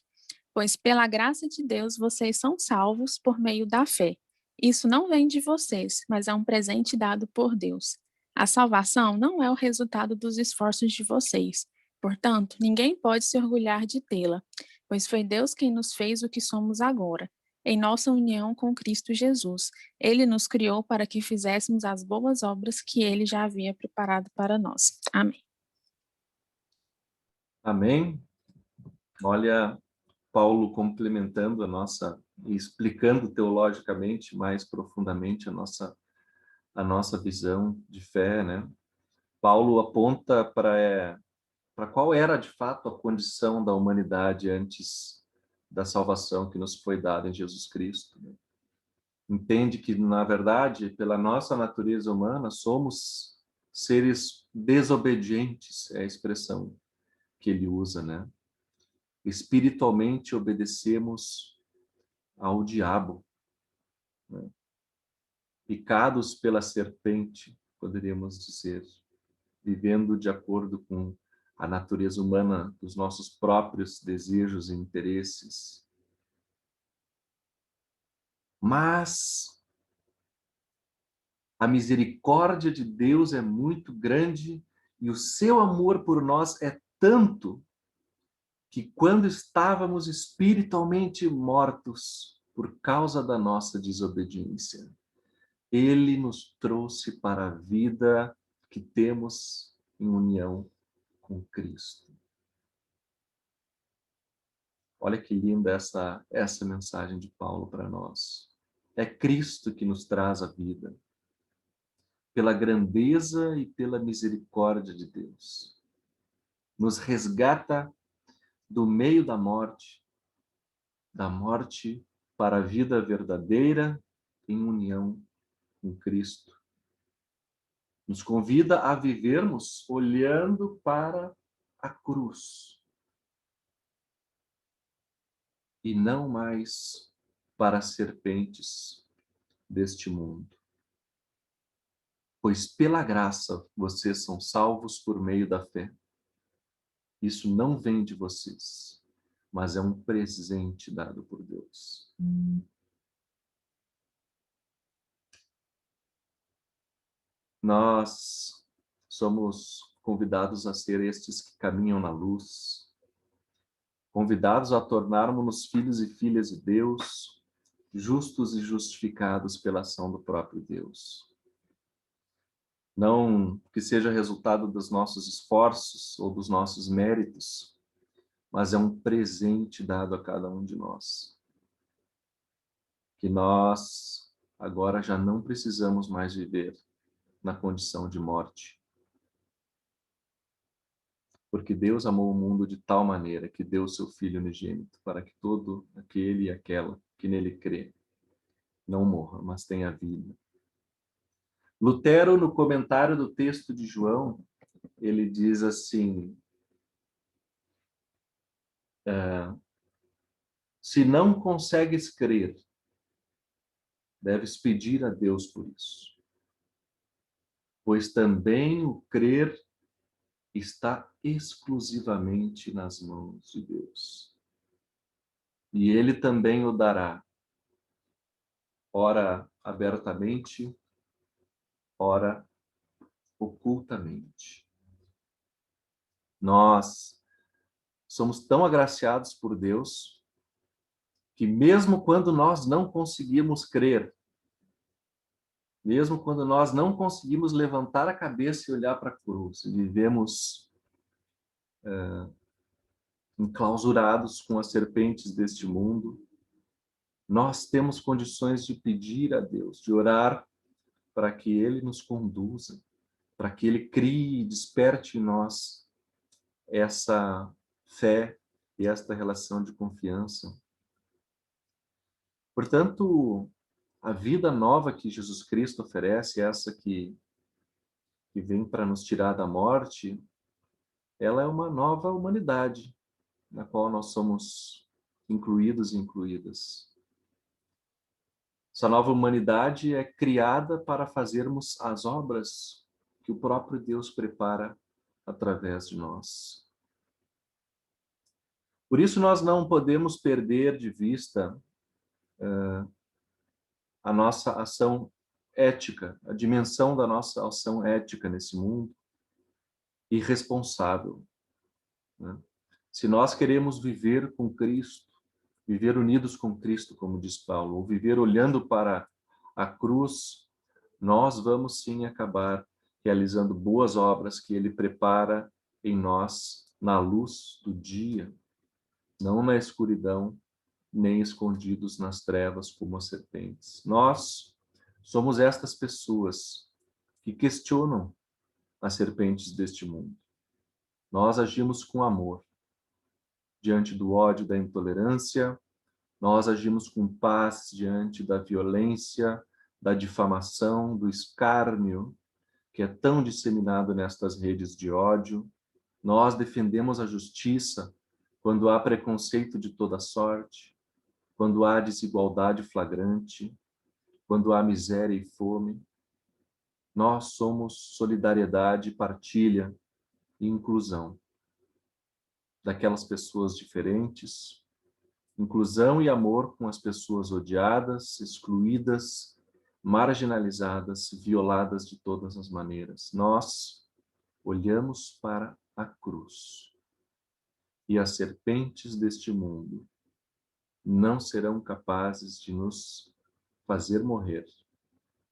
Pois pela graça de Deus vocês são salvos por meio da fé. Isso não vem de vocês, mas é um presente dado por Deus. A salvação não é o resultado dos esforços de vocês. Portanto, ninguém pode se orgulhar de tê-la, pois foi Deus quem nos fez o que somos agora, em nossa união com Cristo Jesus. Ele nos criou para que fizéssemos as boas obras que ele já havia preparado para nós. Amém. Amém. Olha, Paulo complementando a nossa, e explicando teologicamente mais profundamente a nossa visão de fé, né? Paulo aponta para qual era de fato a condição da humanidade antes da salvação que nos foi dada em Jesus Cristo, né? Entende que, na verdade, pela nossa natureza humana, somos seres desobedientes, é a expressão que ele usa, né? Espiritualmente obedecemos ao diabo, né? Picados pela serpente, poderíamos dizer, vivendo de acordo com a natureza humana, dos nossos próprios desejos e interesses. Mas a misericórdia de Deus é muito grande e o seu amor por nós é tanto que, quando estávamos espiritualmente mortos por causa da nossa desobediência, ele nos trouxe para a vida que temos em união com Cristo. Olha que linda essa mensagem de Paulo para nós. É Cristo que nos traz a vida, pela grandeza e pela misericórdia de Deus. Nos resgata do meio da morte para a vida verdadeira em união com Cristo. Nos convida a vivermos olhando para a cruz e não mais para as serpentes deste mundo. Pois pela graça vocês são salvos por meio da fé. Isso não vem de vocês, mas é um presente dado por Deus. Nós somos convidados a ser estes que caminham na luz, convidados a tornarmos-nos filhos e filhas de Deus, justos e justificados pela ação do próprio Deus. Não que seja resultado dos nossos esforços ou dos nossos méritos, mas é um presente dado a cada um de nós. Que nós agora já não precisamos mais viver na condição de morte. Porque Deus amou o mundo de tal maneira que deu seu Filho unigênito, para que todo aquele e aquela que nele crê não morra, mas tenha vida. Lutero, no comentário do texto de João, ele diz assim: se não consegues crer deves pedir a Deus por isso. Pois também o crer está exclusivamente nas mãos de Deus. E Ele também o dará, ora abertamente, ora ocultamente. Nós somos tão agraciados por Deus que mesmo quando nós não conseguimos crer, mesmo quando nós não conseguimos levantar a cabeça e olhar para a cruz, e vivemos enclausurados com as serpentes deste mundo, nós temos condições de pedir a Deus, de orar para que Ele nos conduza, para que Ele crie e desperte em nós essa fé e esta relação de confiança. Portanto, a vida nova que Jesus Cristo oferece, essa que vem para nos tirar da morte, ela é uma nova humanidade, na qual nós somos incluídos e incluídas. Essa nova humanidade é criada para fazermos as obras que o próprio Deus prepara através de nós. Por isso nós não podemos perder de vista a nossa ação ética, a dimensão da nossa ação ética nesse mundo e responsável, né? Se nós queremos viver com Cristo, viver unidos com Cristo, como diz Paulo, ou viver olhando para a cruz, nós vamos sim acabar realizando boas obras que Ele prepara em nós na luz do dia, não na escuridão, nem escondidos nas trevas como as serpentes. Nós somos estas pessoas que questionam as serpentes deste mundo. Nós agimos com amor. Diante do ódio, da intolerância, nós agimos com paz diante da violência, da difamação, do escárnio, que é tão disseminado nestas redes de ódio. Nós defendemos a justiça quando há preconceito de toda sorte, quando há desigualdade flagrante, quando há miséria e fome. Nós somos solidariedade, partilha e inclusão daquelas pessoas diferentes, inclusão e amor com as pessoas odiadas, excluídas, marginalizadas, violadas de todas as maneiras. Nós olhamos para a cruz e as serpentes deste mundo não serão capazes de nos fazer morrer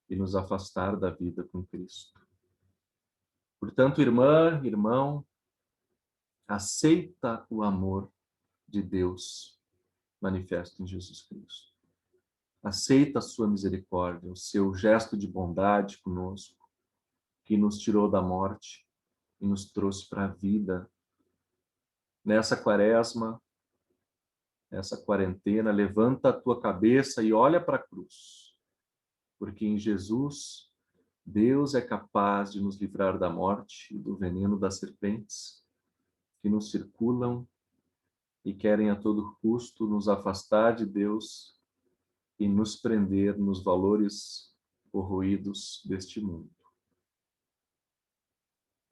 e nos afastar da vida com Cristo. Portanto, irmã, irmão, aceita o amor de Deus manifesto em Jesus Cristo. Aceita a sua misericórdia, o seu gesto de bondade conosco, que nos tirou da morte e nos trouxe para a vida. Nessa quaresma, nessa quarentena, levanta a tua cabeça e olha para a cruz, porque em Jesus, Deus é capaz de nos livrar da morte e do veneno das serpentes que nos circulam e querem a todo custo nos afastar de Deus e nos prender nos valores corroídos deste mundo.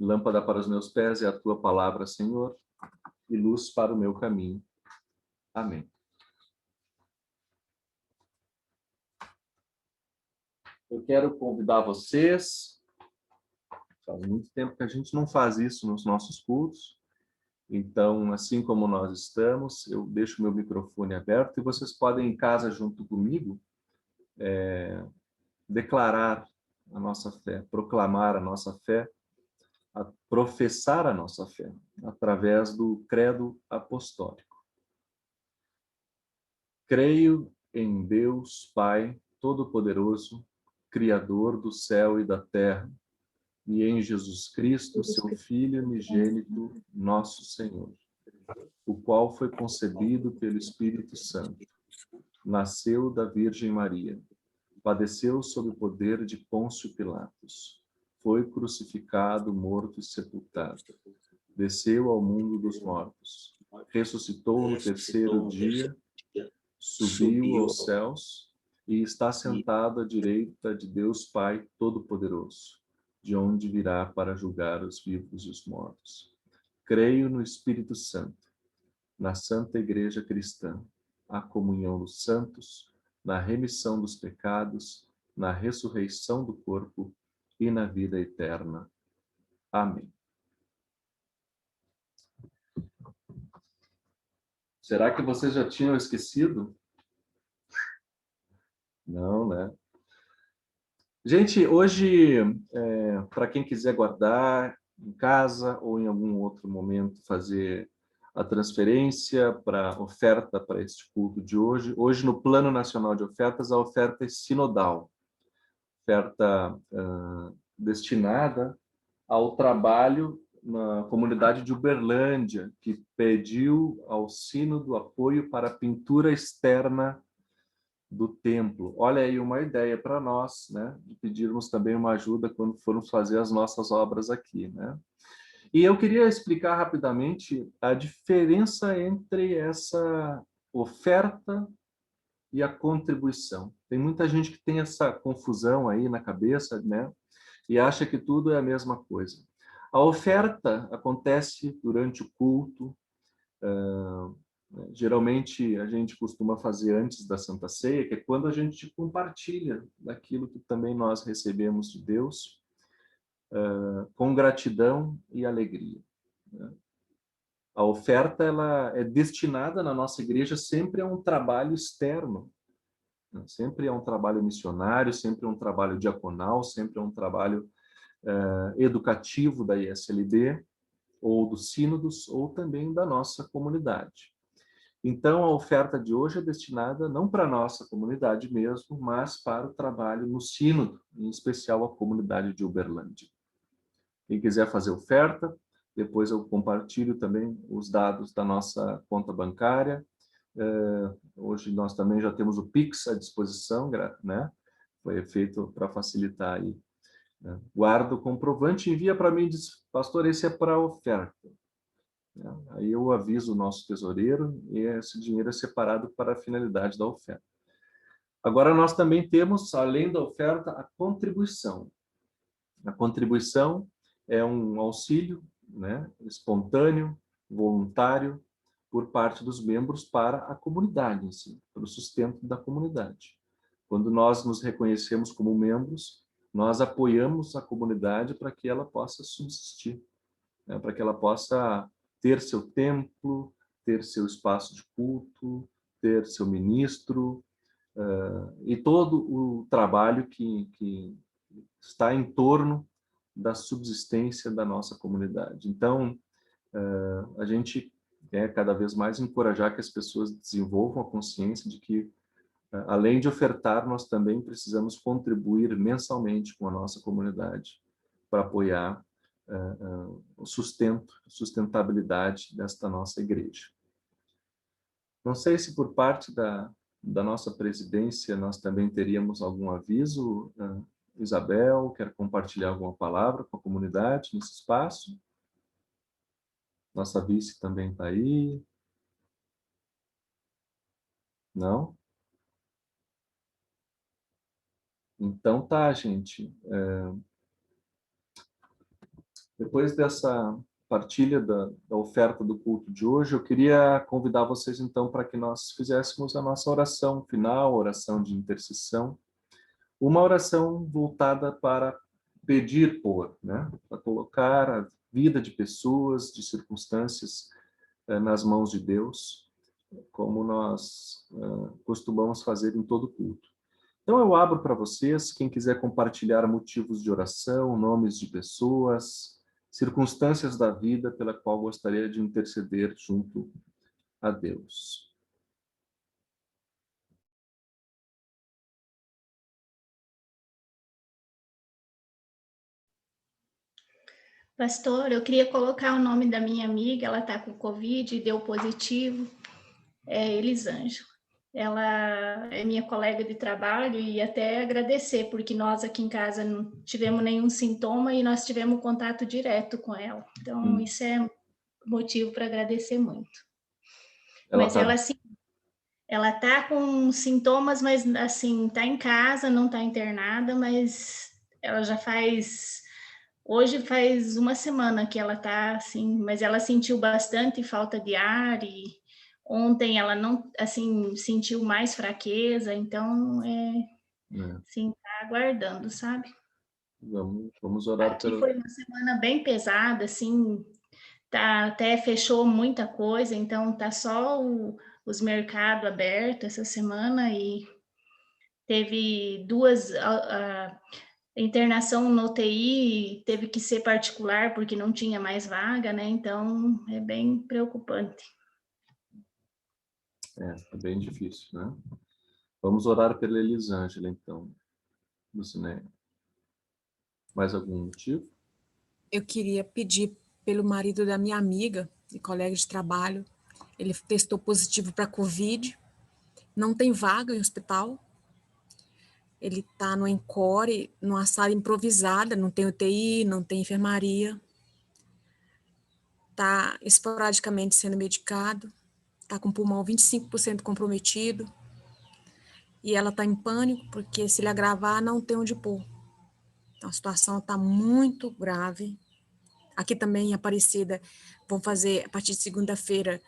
Lâmpada para os meus pés é a tua palavra, Senhor, e luz para o meu caminho. Amém. Eu quero convidar vocês, faz muito tempo que a gente não faz isso nos nossos cultos, então, assim como nós estamos, eu deixo meu microfone aberto e vocês podem, em casa, junto comigo, declarar a nossa fé, proclamar a nossa fé, professar a nossa fé, através do credo apostólico. Creio em Deus, Pai Todo-Poderoso, Criador do céu e da terra, e em Jesus Cristo, seu Filho unigênito, nosso Senhor, o qual foi concebido pelo Espírito Santo, nasceu da Virgem Maria, padeceu sob o poder de Pôncio Pilatos, foi crucificado, morto e sepultado, desceu ao mundo dos mortos, ressuscitou no terceiro dia, subiu aos céus e está sentado à direita de Deus Pai Todo-Poderoso, de onde virá para julgar os vivos e os mortos. Creio no Espírito Santo, na Santa Igreja Cristã, a comunhão dos santos, na remissão dos pecados, na ressurreição do corpo e na vida eterna. Amém. Será que vocês já tinham esquecido? Não, né? Gente, hoje, para quem quiser guardar em casa ou em algum outro momento fazer a transferência para oferta para este culto de hoje. Hoje, no Plano Nacional de Ofertas, a oferta é sinodal. Oferta destinada ao trabalho na comunidade de Uberlândia, que pediu ao sínodo apoio para a pintura externa do templo. Olha aí uma ideia para nós, né? De pedirmos também uma ajuda quando formos fazer as nossas obras aqui, né? E eu queria explicar rapidamente a diferença entre essa oferta e a contribuição. Tem muita gente que tem essa confusão aí na cabeça, né? E acha que tudo é a mesma coisa. A oferta acontece durante o culto. Geralmente a gente costuma fazer antes da Santa Ceia, que é quando a gente compartilha daquilo que também nós recebemos de Deus, com gratidão e alegria. A oferta ela é destinada na nossa igreja sempre a um trabalho externo, sempre a um trabalho missionário, sempre a um trabalho diaconal, sempre a um trabalho educativo da ISLB, ou dos sínodos, ou também da nossa comunidade. Então, a oferta de hoje é destinada não para a nossa comunidade mesmo, mas para o trabalho no sínodo, em especial a comunidade de Uberlândia. Quem quiser fazer oferta, depois eu compartilho também os dados da nossa conta bancária. Hoje nós também já temos o Pix à disposição, né? Foi feito para facilitar aí. Guarda o comprovante, envia para mim e diz, pastor, esse é para oferta. Aí eu aviso o nosso tesoureiro e esse dinheiro é separado para a finalidade da oferta. Agora nós também temos, além da oferta, a contribuição. A contribuição é um auxílio, né, espontâneo, voluntário, por parte dos membros para a comunidade em si, para o sustento da comunidade. Quando nós nos reconhecemos como membros, nós apoiamos a comunidade para que ela possa subsistir, né, para que ela possa ter seu templo, ter seu espaço de culto, ter seu ministro, e todo o trabalho que está em torno da subsistência da nossa comunidade. Então, a gente quer cada vez mais encorajar que as pessoas desenvolvam a consciência de que, além de ofertar, nós também precisamos contribuir mensalmente com a nossa comunidade para apoiar o sustentabilidade desta nossa igreja. Não sei se por parte da nossa presidência nós também teríamos algum aviso. Isabel, quer compartilhar alguma palavra com a comunidade nesse espaço? Nossa vice também está aí. Não? Então tá, gente. Depois dessa partilha da oferta do culto de hoje, eu queria convidar vocês então para que nós fizéssemos a nossa oração final, oração de intercessão. Uma oração voltada para pedir por, né? Para colocar a vida de pessoas, de circunstâncias nas mãos de Deus, como nós costumamos fazer em todo culto. Então eu abro para vocês, quem quiser compartilhar motivos de oração, nomes de pessoas, circunstâncias da vida pela qual gostaria de interceder junto a Deus. Pastor, eu queria colocar o nome da minha amiga, ela está com Covid, deu positivo, é Elisângela. Ela é minha colega de trabalho e até agradecer, porque nós aqui em casa não tivemos nenhum sintoma e nós tivemos contato direto com ela. Então, isso é motivo para agradecer muito. Mas ela, assim, Ela tá com sintomas, mas assim, tá em casa, não tá internada, mas ela já hoje faz uma semana que ela tá assim, mas ela sentiu bastante falta de ar e ontem ela não, assim, sentiu mais fraqueza, então assim, tá aguardando, sabe? Vamos orar Aqui foi uma semana bem pesada, assim, até fechou muita coisa, então tá só os mercados abertos essa semana e teve duas internação no UTI, teve que ser particular porque não tinha mais vaga, né? Então é bem preocupante. É bem difícil, né? Vamos orar pela Elisângela, então, Lucinéia. Mais algum motivo? Eu queria pedir pelo marido da minha amiga e colega de trabalho. Ele testou positivo para Covid, não tem vaga em hospital. Ele está no Encore, numa sala improvisada, não tem UTI, não tem enfermaria. Está esporadicamente sendo medicado, está com o pulmão 25% comprometido. E ela está em pânico, porque se ele agravar, não tem onde pôr. Então, a situação está muito grave. Aqui também em Aparecida, vão fazer, a partir de segunda-feira,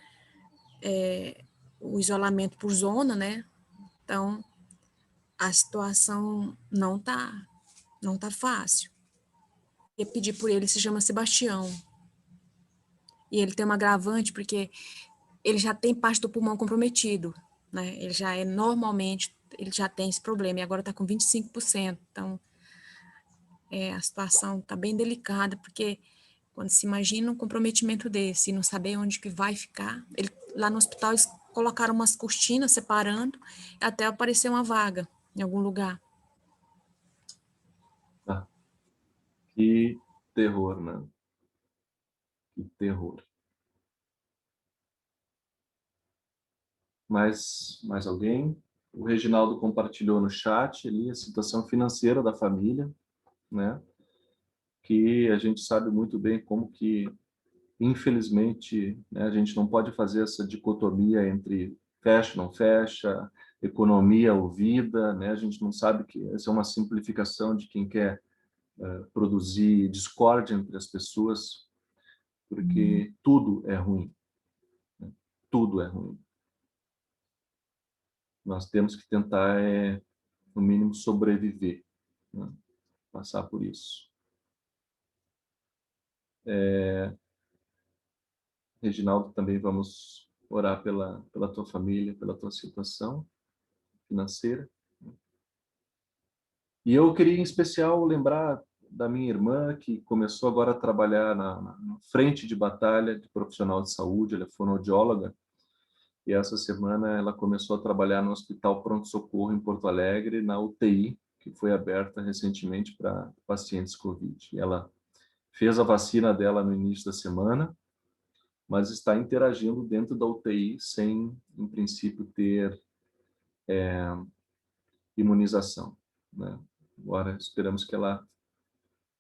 o isolamento por zona, né? Então, a situação não tá fácil. Eu pedir por ele, se chama Sebastião. E ele tem um agravante, porque ele já tem parte do pulmão comprometido, né? Ele já normalmente, ele já tem esse problema, e agora está com 25%. Então, a situação está bem delicada, porque quando se imagina um comprometimento desse e não saber onde que vai ficar, lá no hospital eles colocaram umas cortinas separando até aparecer uma vaga em algum lugar. Que terror, né? Que terror. Mais alguém? O Reginaldo compartilhou no chat ali a situação financeira da família, né? Que a gente sabe muito bem como que, infelizmente, né, a gente não pode fazer essa dicotomia entre fecha, não fecha, economia ou vida, né? A gente não sabe que essa é uma simplificação de quem quer produzir discórdia entre as pessoas, porque tudo é ruim, né? Tudo é ruim. Nós temos que tentar, no mínimo, sobreviver, né? Passar por isso. Reginaldo, também vamos orar pela tua família, pela tua situação financeira. E eu queria, em especial, lembrar da minha irmã, que começou agora a trabalhar na frente de batalha de profissional de saúde, ela é fonoaudióloga, e essa semana ela começou a trabalhar no Hospital Pronto-Socorro em Porto Alegre, na UTI, que foi aberta recentemente para pacientes Covid. E ela fez a vacina dela no início da semana, mas está interagindo dentro da UTI sem, em princípio, ter imunização, né? Agora esperamos que ela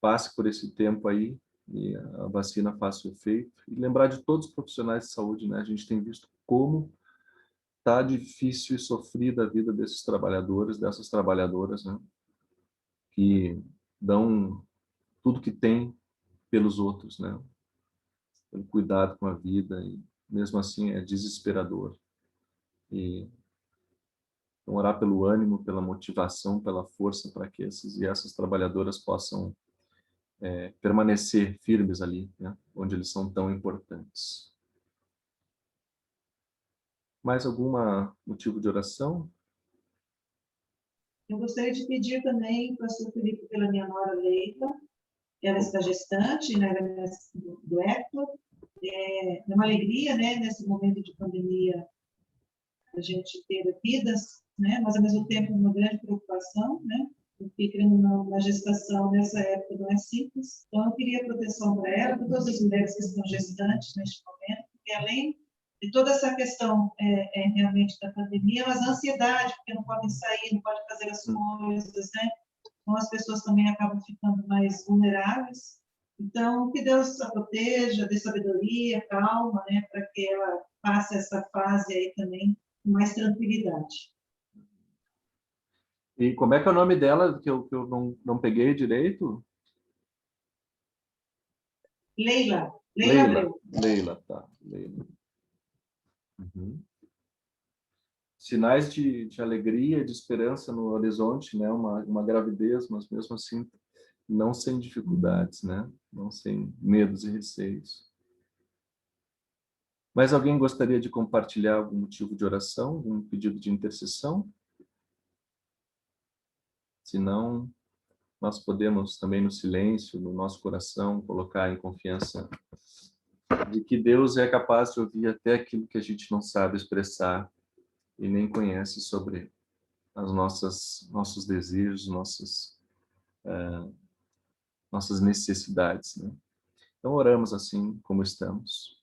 passe por esse tempo aí e a vacina faça o efeito. E lembrar de todos os profissionais de saúde, né? A gente tem visto como tá difícil e sofrida a vida desses trabalhadores, dessas trabalhadoras, né? Que dão tudo que tem pelos outros, né? Pelo cuidado com a vida, e mesmo assim é desesperador. E então, orar pelo ânimo, pela motivação, pela força para que esses e essas trabalhadoras possam permanecer firmes ali, né? Onde eles são tão importantes. Mais algum motivo de oração? Eu gostaria de pedir também, pastor Felipe, pela minha nora Leila, ela está gestante, né, do Hector. É uma alegria, né, nesse momento de pandemia, a gente ter vidas, né, mas ao mesmo tempo uma grande preocupação, né, porque na gestação nessa época não é simples. Então eu queria proteção para ela, para todas as mulheres que estão gestantes neste momento, porque além de toda essa questão realmente da pandemia, mas a ansiedade, porque não podem sair, não podem fazer as coisas, né? Então as pessoas também acabam ficando mais vulneráveis. Então, que Deus a proteja, dê sabedoria, calma, né, para que ela passe essa fase aí também com mais tranquilidade. E como é que é o nome dela, que eu não peguei direito? Leila Leila, Abreu. Leila, tá. Leila. Uhum. Sinais de alegria, de esperança no horizonte, né? Uma gravidez, mas mesmo assim não sem dificuldades, né? Não sem medos e receios. Mas alguém gostaria de compartilhar algum motivo de oração, algum pedido de intercessão? Se não, nós podemos também no silêncio, no nosso coração, colocar em confiança de que Deus é capaz de ouvir até aquilo que a gente não sabe expressar e nem conhece sobre as nossos desejos, nossas necessidades, né? Então oramos assim como estamos.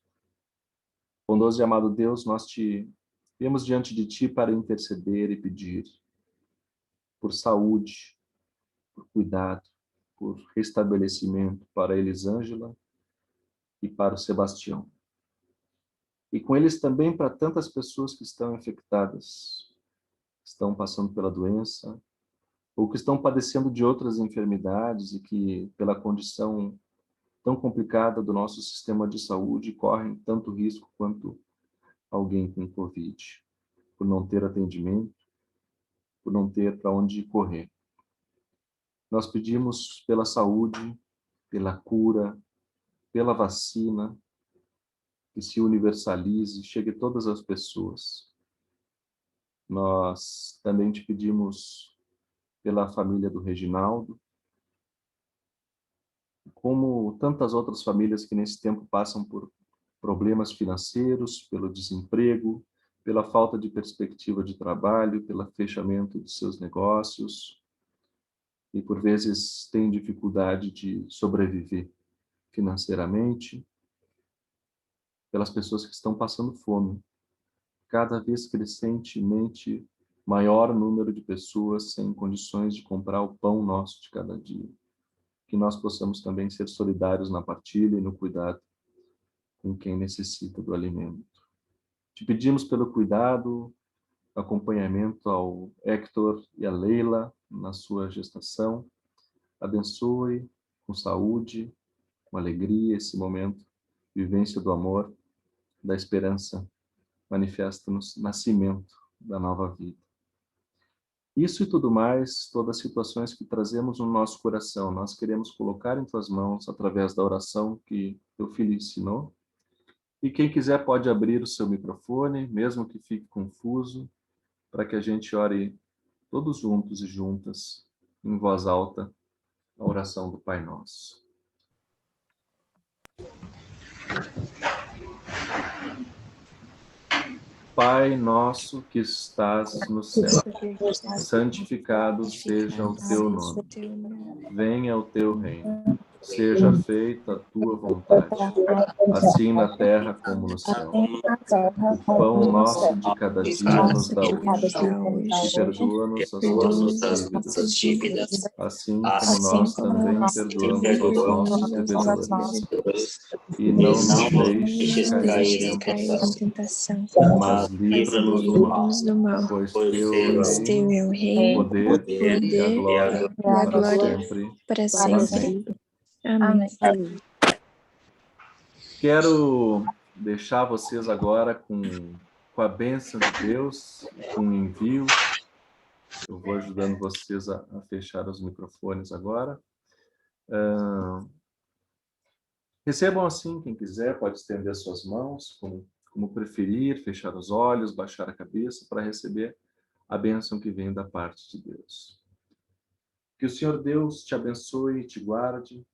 Bondoso e amado Deus, nós te viemos diante de ti para interceder e pedir por saúde, por cuidado, por restabelecimento para a Elisângela e para o Sebastião. E com eles também para tantas pessoas que estão infectadas, que estão passando pela doença, ou que estão padecendo de outras enfermidades e que, pela condição tão complicada do nosso sistema de saúde, correm tanto risco quanto alguém com Covid, por não ter atendimento, por não ter para onde correr. Nós pedimos pela saúde, pela cura, pela vacina, que se universalize, chegue a todas as pessoas. Nós também te pedimos pela família do Reginaldo, como tantas outras famílias que nesse tempo passam por problemas financeiros, pelo desemprego, pela falta de perspectiva de trabalho, pelo fechamento de seus negócios, e por vezes têm dificuldade de sobreviver financeiramente, pelas pessoas que estão passando fome. Cada vez crescentemente maior número de pessoas sem condições de comprar o pão nosso de cada dia. Que nós possamos também ser solidários na partilha e no cuidado com quem necessita do alimento. Te pedimos pelo cuidado, acompanhamento ao Héctor e a Leila na sua gestação. Abençoe com saúde, com alegria esse momento, vivência do amor, da esperança, manifesta no nascimento da nova vida. Isso e tudo mais, todas as situações que trazemos no nosso coração, nós queremos colocar em tuas mãos através da oração que teu filho ensinou. E quem quiser pode abrir o seu microfone, mesmo que fique confuso, para que a gente ore todos juntos e juntas, em voz alta, a oração do Pai Nosso. Pai nosso que estás no céu, santificado seja o teu nome. Venha o teu reino. Seja feita a tua vontade, assim na terra como no céu. O pão nosso de cada dia nos dá hoje, e perdoa-nos as nossas dívidas, assim como nós também perdoamos aos nossos devedores. E não nos deixes cair em tentação, mas livra-nos do mal, pois teu é o reino, o poder e a glória para sempre. Amém. Quero deixar vocês agora com a bênção de Deus, com o envio. Eu vou ajudando vocês a fechar os microfones agora. Recebam assim, quem quiser, pode estender suas mãos, como preferir, fechar os olhos, baixar a cabeça para receber a bênção que vem da parte de Deus. Que o Senhor Deus te abençoe e te guarde,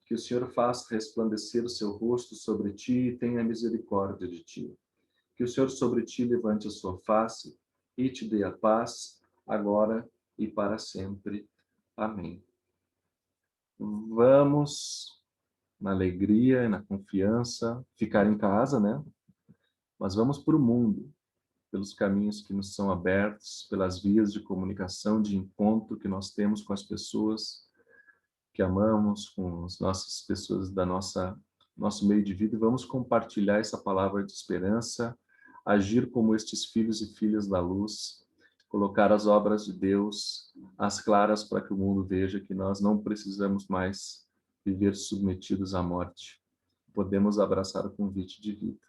que o Senhor faça resplandecer o seu rosto sobre ti e tenha misericórdia de ti. Que o Senhor sobre ti levante a sua face e te dê a paz, agora e para sempre. Amém. Vamos, na alegria e na confiança, ficar em casa, né? Mas vamos para o mundo, pelos caminhos que nos são abertos, pelas vias de comunicação, de encontro que nós temos com as pessoas que amamos, com as nossas pessoas da nosso meio de vida, e vamos compartilhar essa palavra de esperança, agir como estes filhos e filhas da luz, colocar as obras de Deus às claras para que o mundo veja que nós não precisamos mais viver submetidos à morte. Podemos abraçar o convite de vida.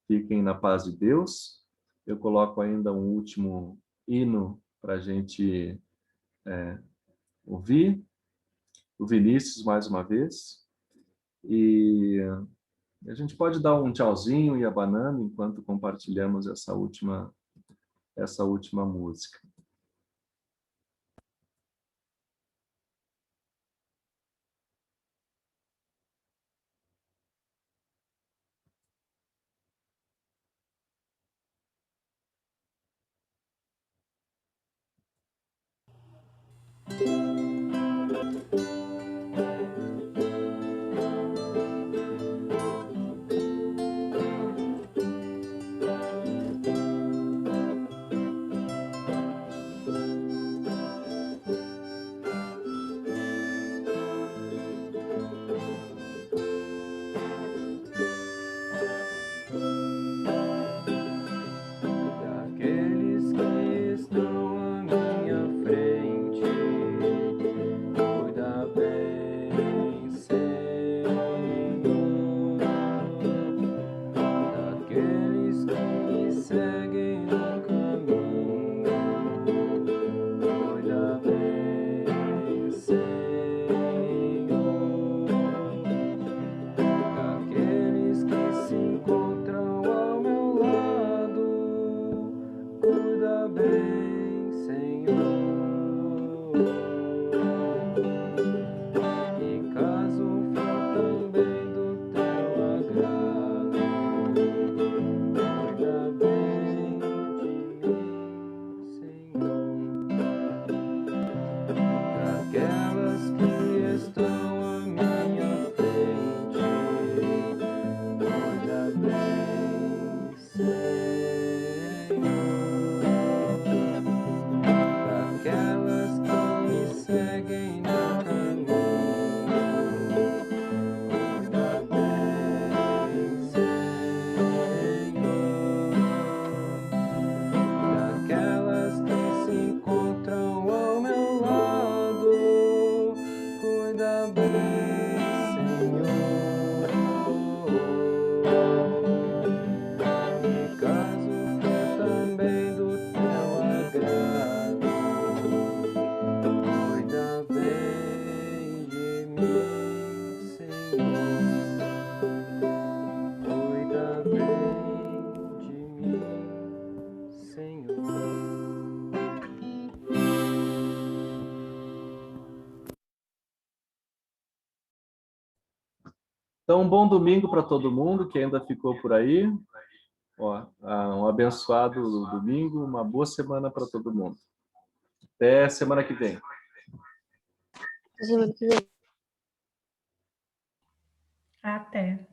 Fiquem na paz de Deus. Eu coloco ainda um último hino para a gente ouvir. O Vinícius, mais uma vez. E a gente pode dar um tchauzinho e abanando enquanto compartilhamos essa última música. Daqueles que estão à minha frente, cuida bem, Senhor. Daqueles que seguem no caminho, cuida bem, Senhor. Daqueles que se encontram ao meu lado, cuida bem, Senhor. E caso for também do teu agrado, cuida bem de mim, Senhor. Daquelas que estão à minha frente, cuida bem, Senhor. Daquelas que seguem no caminho, cuida bem, Senhor. Daquelas que se encontram ao meu lado, cuida bem, Senhor. E caso for também do teu agrado, cuida bem de mim, Senhor. Cuida bem de mim, Senhor. Então, um bom domingo para todo mundo que ainda ficou por aí. Ó, um abençoado domingo, uma boa semana para todo mundo. Até semana que vem. Até.